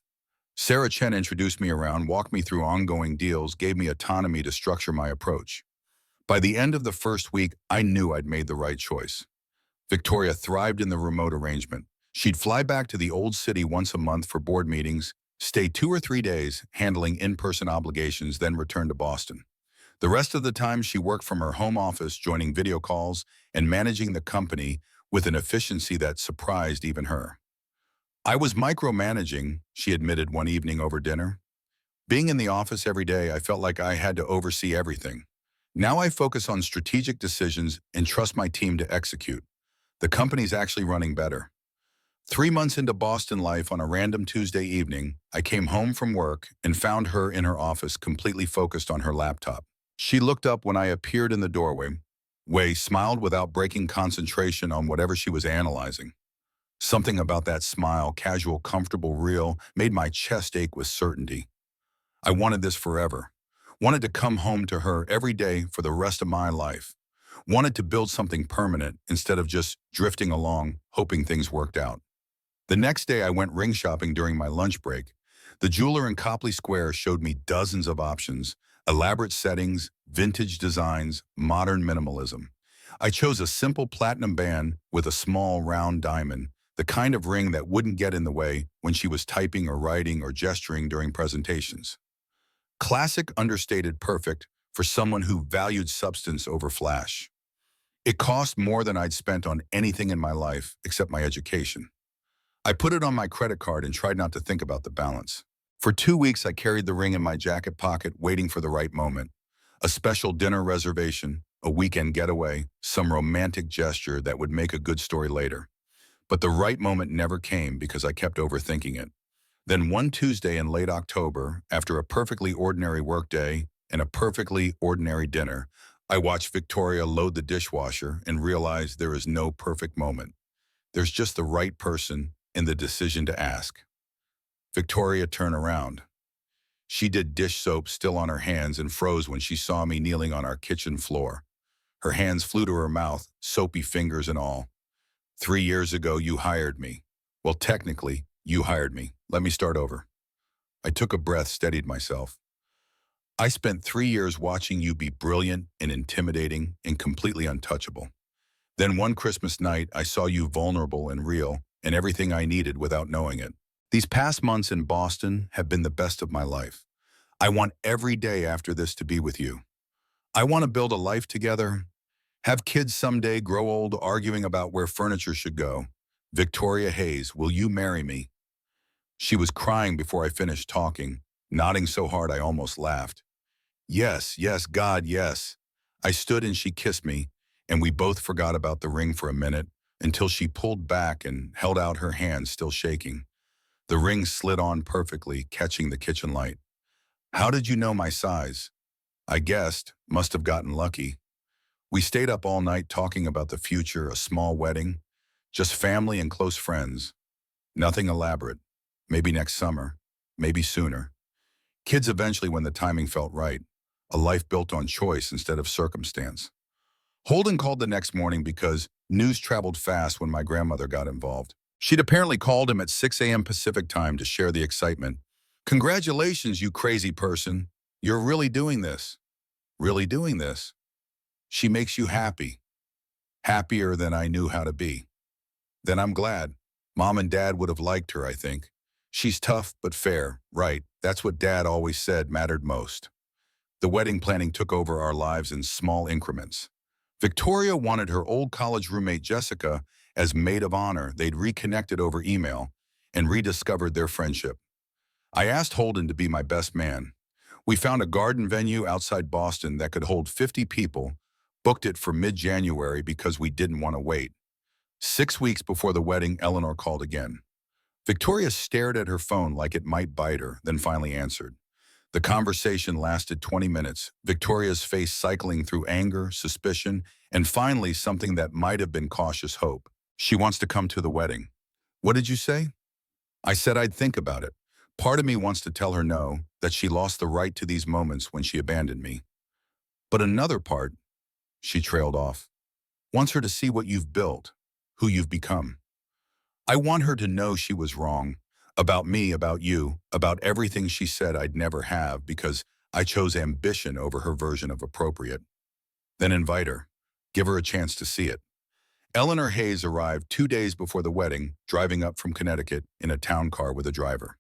Sarah Chen introduced me around, walked me through ongoing deals, gave me autonomy to structure my approach. By the end of the first week, I knew I'd made the right choice. Victoria thrived in the remote arrangement. She'd fly back to the old city once a month for board meetings, stay 2 or 3 days handling in-person obligations, then return to Boston. The rest of the time, she worked from her home office, joining video calls and managing the company with an efficiency that surprised even her. I was micromanaging, she admitted one evening over dinner. Being in the office every day, I felt like I had to oversee everything. Now I focus on strategic decisions and trust my team to execute. The company's actually running better. 3 months into Boston life, on a random Tuesday evening, I came home from work and found her in her office completely focused on her laptop. She looked up when I appeared in the doorway, smiled without breaking concentration on whatever she was analyzing. Something about that smile, casual, comfortable, real, made my chest ache with certainty. I wanted this forever. Wanted to come home to her every day for the rest of my life. Wanted to build something permanent instead of just drifting along, hoping things worked out. The next day I went ring shopping during my lunch break. The jeweler in Copley Square showed me dozens of options, elaborate settings, vintage designs, modern minimalism. I chose a simple platinum band with a small round diamond, the kind of ring that wouldn't get in the way when she was typing or writing or gesturing during presentations. Classic, understated, perfect for someone who valued substance over flash. It cost more than I'd spent on anything in my life except my education. I put it on my credit card and tried not to think about the balance. For 2 weeks, I carried the ring in my jacket pocket, waiting for the right moment. A special dinner reservation, a weekend getaway, some romantic gesture that would make a good story later. But the right moment never came because I kept overthinking it. Then one Tuesday in late October, after a perfectly ordinary workday and a perfectly ordinary dinner, I watched Victoria load the dishwasher and realized there is no perfect moment. There's just the right person and the decision to ask. Victoria turned around. She did dish soap still on her hands and froze when she saw me kneeling on our kitchen floor. Her hands flew to her mouth, soapy fingers and all. 3 years ago, you hired me. Well, technically, you hired me. Let me start over. I took a breath, steadied myself. I spent 3 years watching you be brilliant and intimidating and completely untouchable. Then one Christmas night, I saw you vulnerable and real and everything I needed without knowing it. These past months in Boston have been the best of my life. I want every day after this to be with you. I want to build a life together, have kids someday, grow old arguing about where furniture should go. Victoria Hayes, will you marry me? She was crying before I finished talking, nodding so hard I almost laughed. Yes, yes, God, yes. I stood and she kissed me, and we both forgot about the ring for a minute until she pulled back and held out her hand, still shaking. The ring slid on perfectly, catching the kitchen light. How did you know my size? I guessed, must have gotten lucky. We stayed up all night talking about the future, a small wedding, just family and close friends. Nothing elaborate. Maybe next summer, maybe sooner. Kids eventually when the timing felt right. A life built on choice instead of circumstance. Holden called the next morning because news traveled fast when my grandmother got involved. She'd apparently called him at 6 a.m. Pacific time to share the excitement. Congratulations, you crazy person. You're really doing this. Really doing this. She makes you happy. Happier than I knew how to be. Then I'm glad. Mom and Dad would have liked her, I think. She's tough but fair, right? That's what Dad always said mattered most. The wedding planning took over our lives in small increments. Victoria wanted her old college roommate Jessica as maid of honor. They'd reconnected over email and rediscovered their friendship. I asked Holden to be my best man. We found a garden venue outside Boston that could hold 50 people, booked it for mid-January because we didn't want to wait. 6 weeks before the wedding, Eleanor called again. Victoria stared at her phone like it might bite her, then finally answered. The conversation lasted 20 minutes, Victoria's face cycling through anger, suspicion, and finally something that might have been cautious hope. She wants to come to the wedding. What did you say? I said I'd think about it. Part of me wants to tell her no, that she lost the right to these moments when she abandoned me. But another part, she trailed off, wants her to see what you've built, who you've become. I want her to know she was wrong, about me, about you, about everything she said I'd never have because I chose ambition over her version of appropriate. Then invite her. Give her a chance to see it. Eleanor Hayes arrived 2 days before the wedding, driving up from Connecticut in a town car with a driver.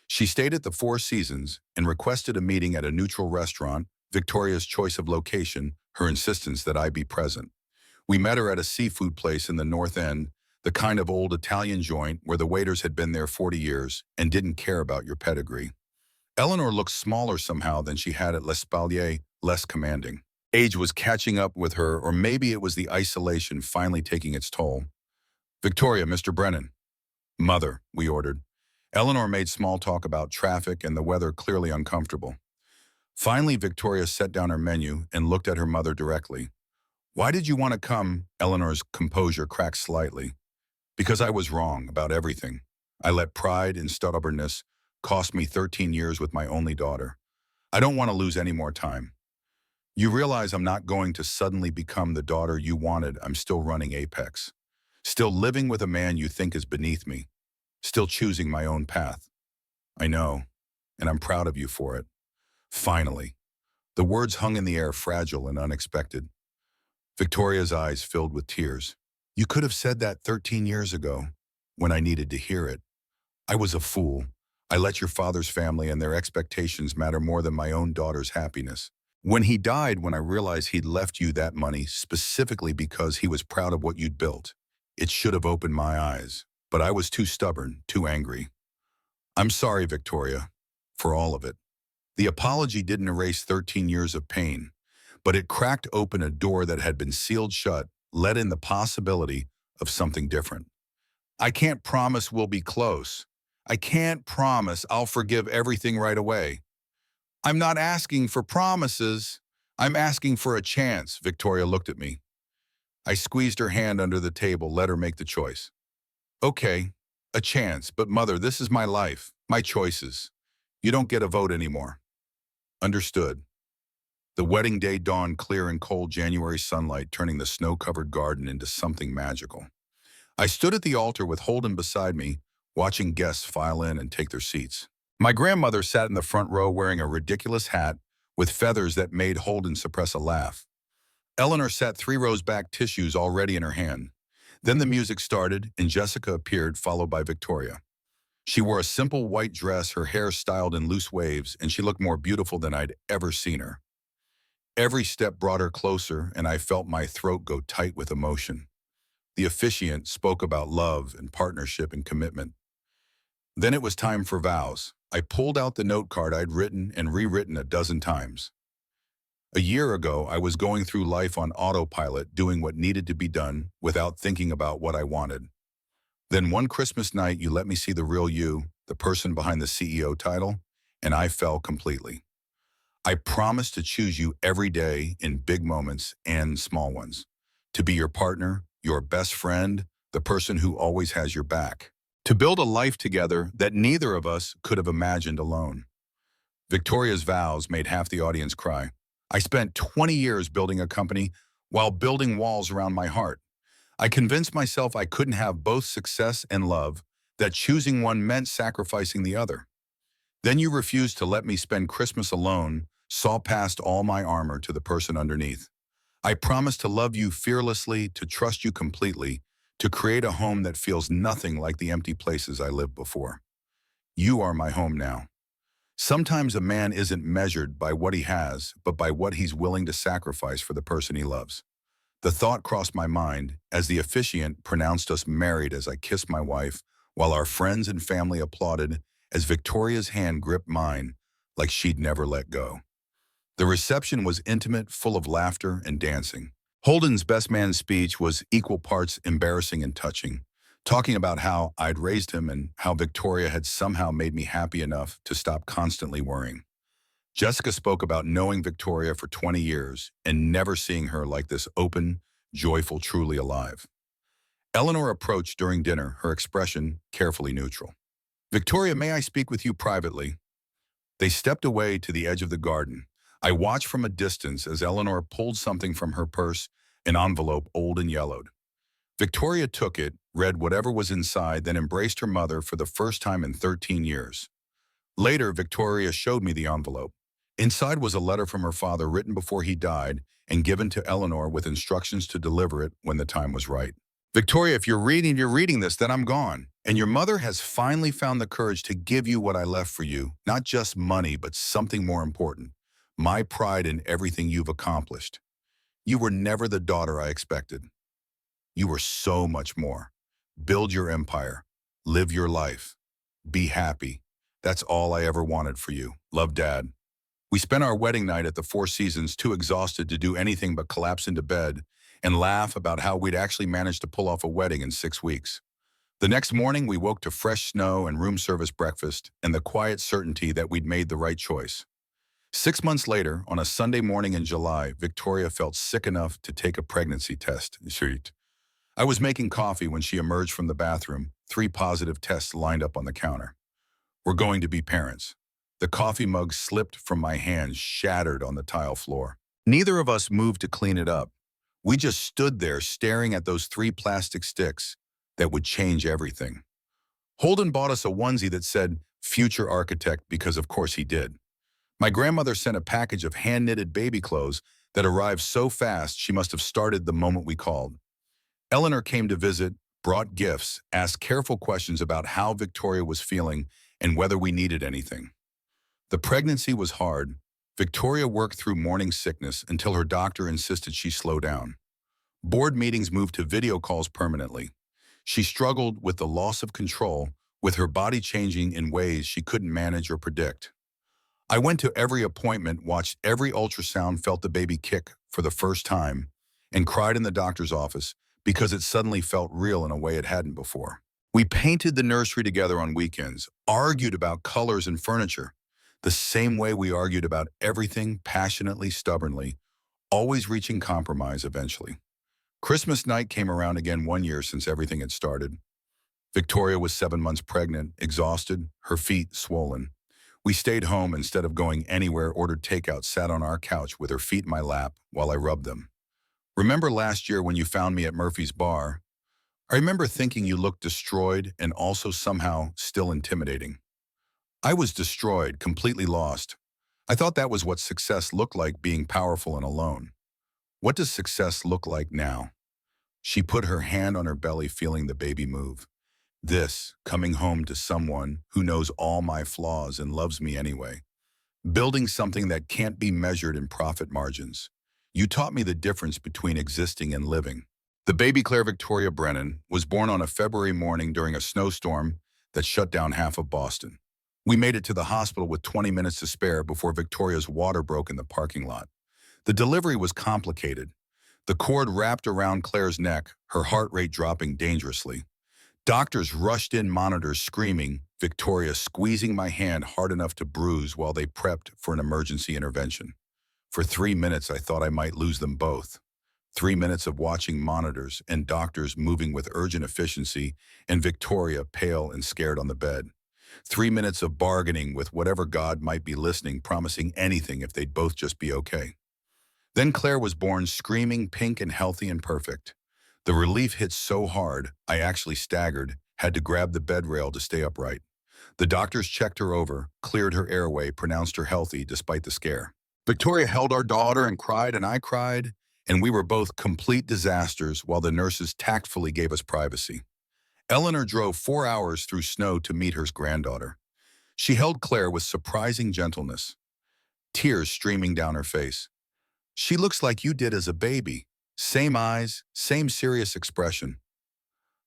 She stayed at the Four Seasons and requested a meeting at a neutral restaurant Victoria's choice of location, her insistence that I be present. We met her at a seafood place in the North End, the kind of old Italian joint where the waiters had been there 40 years and didn't care about your pedigree. Eleanor looked smaller somehow than she had at L'Espalier, less commanding. Age was catching up with her, or maybe it was the isolation finally taking its toll. Victoria, Mr. Brennan. Mother, we ordered. Eleanor made small talk about traffic and the weather, clearly uncomfortable. Finally, Victoria set down her menu and looked at her mother directly. Why did you want to come? Eleanor's composure cracked slightly. Because I was wrong about everything. I let pride and stubbornness cost me 13 years with my only daughter. I don't want to lose any more time. You realize I'm not going to suddenly become the daughter you wanted. I'm still running Apex. Still living with a man you think is beneath me. Still choosing my own path. I know, and I'm proud of you for it. Finally. The words hung in the air, fragile and unexpected. Victoria's eyes filled with tears. You could have said that 13 years ago, when I needed to hear it. I was a fool. I let your father's family and their expectations matter more than my own daughter's happiness. When he died, when I realized he'd left you that money specifically because he was proud of what you'd built, it should have opened my eyes. But I was too stubborn, too angry. I'm sorry, Victoria, for all of it. The apology didn't erase 13 years of pain, but it cracked open a door that had been sealed shut, let in the possibility of something different. I can't promise we'll be close. I can't promise I'll forgive everything right away. I'm not asking for promises. I'm asking for a chance, Victoria looked at me. I squeezed her hand under the table, let her make the choice. Okay, a chance, but Mother, this is my life, my choices. You don't get a vote anymore. Understood. The wedding day dawned clear in cold January sunlight, turning the snow-covered garden into something magical. I stood at the altar with Holden beside me, watching guests file in and take their seats. My grandmother sat in the front row wearing a ridiculous hat with feathers that made Holden suppress a laugh. Eleanor sat 3 rows back, tissues already in her hand. Then the music started, and Jessica appeared, followed by Victoria. She wore a simple white dress, her hair styled in loose waves, and she looked more beautiful than I'd ever seen her. Every step brought her closer, and I felt my throat go tight with emotion. The officiant spoke about love and partnership and commitment. Then it was time for vows. I pulled out the note card I'd written and rewritten a dozen times. A year ago, I was going through life on autopilot, doing what needed to be done without thinking about what I wanted. Then one Christmas night, you let me see the real you, the person behind the CEO title, and I fell completely. I promised to choose you every day in big moments and small ones, to be your partner, your best friend, the person who always has your back, to build a life together that neither of us could have imagined alone. Victoria's vows made half the audience cry. I spent 20 years building a company while building walls around my heart. I convinced myself I couldn't have both success and love, that choosing one meant sacrificing the other. Then you refused to let me spend Christmas alone, saw past all my armor to the person underneath. I promised to love you fearlessly, to trust you completely, to create a home that feels nothing like the empty places I lived before. You are my home now. Sometimes a man isn't measured by what he has, but by what he's willing to sacrifice for the person he loves. The thought crossed my mind as the officiant pronounced us married, as I kissed my wife, while our friends and family applauded as Victoria's hand gripped mine like she'd never let go. The reception was intimate, full of laughter and dancing. Holden's best man speech was equal parts embarrassing and touching, talking about how I'd raised him and how Victoria had somehow made me happy enough to stop constantly worrying. Jessica spoke about knowing Victoria for 20 years and never seeing her like this, open, joyful, truly alive. Eleanor approached during dinner, her expression carefully neutral. Victoria, may I speak with you privately? They stepped away to the edge of the garden. I watched from a distance as Eleanor pulled something from her purse, an envelope old and yellowed. Victoria took it, read whatever was inside, then embraced her mother for the first time in 13 years. Later, Victoria showed me the envelope. Inside was a letter from her father written before he died and given to Eleanor with instructions to deliver it when the time was right. Victoria, if you're reading this, then I'm gone. And your mother has finally found the courage to give you what I left for you, not just money, but something more important. My pride in everything you've accomplished. You were never the daughter I expected. You were so much more. Build your empire. Live your life. Be happy. That's all I ever wanted for you. Love, Dad. We spent our wedding night at the Four Seasons too exhausted to do anything but collapse into bed and laugh about how we'd actually managed to pull off a wedding in 6 weeks. The next morning, we woke to fresh snow and room service breakfast and the quiet certainty that we'd made the right choice. 6 months later, on a Sunday morning in July, Victoria felt sick enough to take a pregnancy test. I was making coffee when she emerged from the bathroom, 3 positive tests lined up on the counter. We're going to be parents. The coffee mug slipped from my hand, shattered on the tile floor. Neither of us moved to clean it up. We just stood there staring at those 3 plastic sticks that would change everything. Holden bought us a onesie that said, "Future Architect," because of course he did. My grandmother sent a package of hand-knitted baby clothes that arrived so fast she must have started the moment we called. Eleanor came to visit, brought gifts, asked careful questions about how Victoria was feeling and whether we needed anything. The pregnancy was hard. Victoria worked through morning sickness until her doctor insisted she slow down. Board meetings moved to video calls permanently. She struggled with the loss of control, with her body changing in ways she couldn't manage or predict. I went to every appointment, watched every ultrasound, felt the baby kick for the first time, and cried in the doctor's office because it suddenly felt real in a way it hadn't before. We painted the nursery together on weekends, argued about colors and furniture, the same way we argued about everything passionately, stubbornly, always reaching compromise eventually. Christmas night came around again 1 year since everything had started. Victoria was 7 months pregnant, exhausted, her feet swollen. We stayed home instead of going anywhere, ordered takeout, sat on our couch with her feet in my lap while I rubbed them. Remember last year when you found me at Murphy's bar? I remember thinking you looked destroyed and also somehow still intimidating. I was destroyed, completely lost. I thought that was what success looked like, being powerful and alone. What does success look like now? She put her hand on her belly, feeling the baby move. This, coming home to someone who knows all my flaws and loves me anyway. Building something that can't be measured in profit margins. You taught me the difference between existing and living. The baby Claire Victoria Brennan was born on a February morning during a snowstorm that shut down half of Boston. We made it to the hospital with 20 minutes to spare before Victoria's water broke in the parking lot. The delivery was complicated. The cord wrapped around Claire's neck, her heart rate dropping dangerously. Doctors rushed in, monitors screaming, Victoria squeezing my hand hard enough to bruise while they prepped for an emergency intervention. For 3 minutes, I thought I might lose them both. 3 minutes of watching monitors and doctors moving with urgent efficiency and Victoria pale and scared on the bed. 3 minutes of bargaining with whatever God might be listening, promising anything if they'd both just be okay. Then Claire was born, screaming, pink and healthy and perfect. The relief hit so hard, I actually staggered, had to grab the bed rail to stay upright. The doctors checked her over, cleared her airway, pronounced her healthy despite the scare. Victoria held our daughter and I cried, and we were both complete disasters while the nurses tactfully gave us privacy. Eleanor drove 4 hours through snow to meet her granddaughter. She held Claire with surprising gentleness, tears streaming down her face. "She looks like you did as a baby. Same eyes, same serious expression."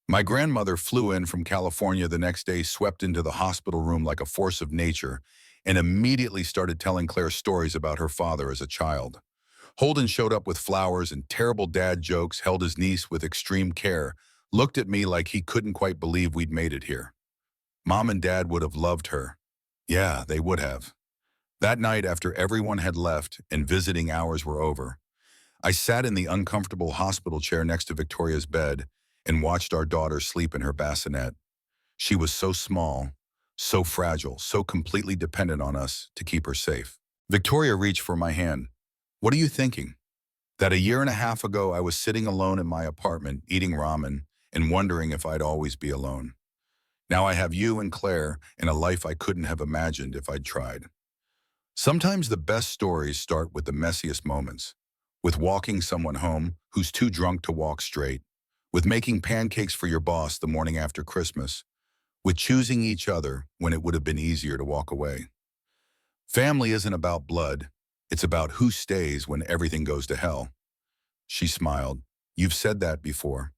My grandmother flew in from California the next day, swept into the hospital room like a force of nature, and immediately started telling Claire stories about her father as a child. Holden showed up with flowers and terrible dad jokes, held his niece with extreme care, looked at me like he couldn't quite believe we'd made it here. Mom and Dad would have loved her. Yeah, they would have. That night, after everyone had left and visiting hours were over, I sat in the uncomfortable hospital chair next to Victoria's bed and watched our daughter sleep in her bassinet. She was so small, so fragile, so completely dependent on us to keep her safe. Victoria reached for my hand. "What are you thinking?" That 1.5 years ago, I was sitting alone in my apartment, eating ramen, and wondering if I'd always be alone. Now I have you and Claire and a life I couldn't have imagined if I'd tried. Sometimes the best stories start with the messiest moments, with walking someone home who's too drunk to walk straight, with making pancakes for your boss the morning after Christmas, with choosing each other when it would have been easier to walk away. Family isn't about blood, It's about who stays when everything goes to hell. She smiled. You've said that before.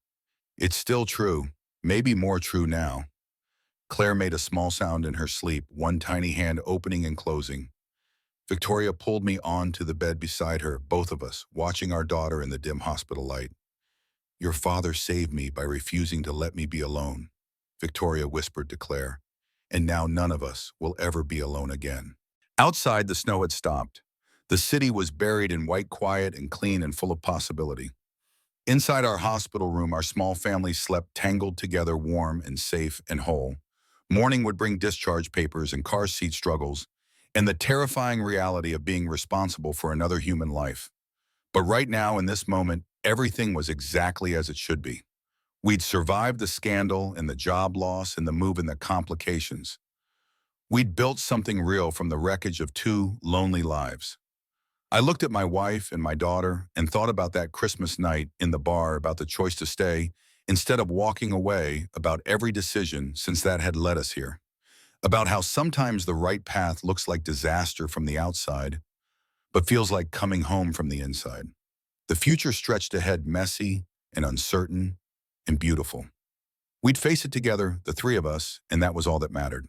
It's still true, maybe more true now. Claire made a small sound in her sleep, one tiny hand opening and closing. Victoria pulled me onto the bed beside her, both of us, watching our daughter in the dim hospital light. Your father saved me by refusing to let me be alone, Victoria whispered to Claire, and now none of us will ever be alone again. Outside, the snow had stopped. The city was buried in white quiet and clean and full of possibility. Inside our hospital room, our small family slept tangled together, warm and safe and whole. Morning would bring discharge papers and car seat struggles, and the terrifying reality of being responsible for another human life. But right now, in this moment, everything was exactly as it should be. We'd survived the scandal and the job loss and the move and the complications. We'd built something real from the wreckage of two lonely lives. I looked at my wife and my daughter and thought about that Christmas night in the bar, about the choice to stay instead of walking away, about every decision since that had led us here, about how sometimes the right path looks like disaster from the outside, but feels like coming home from the inside. The future stretched ahead, messy and uncertain and beautiful. We'd face it together, the three of us, and that was all that mattered.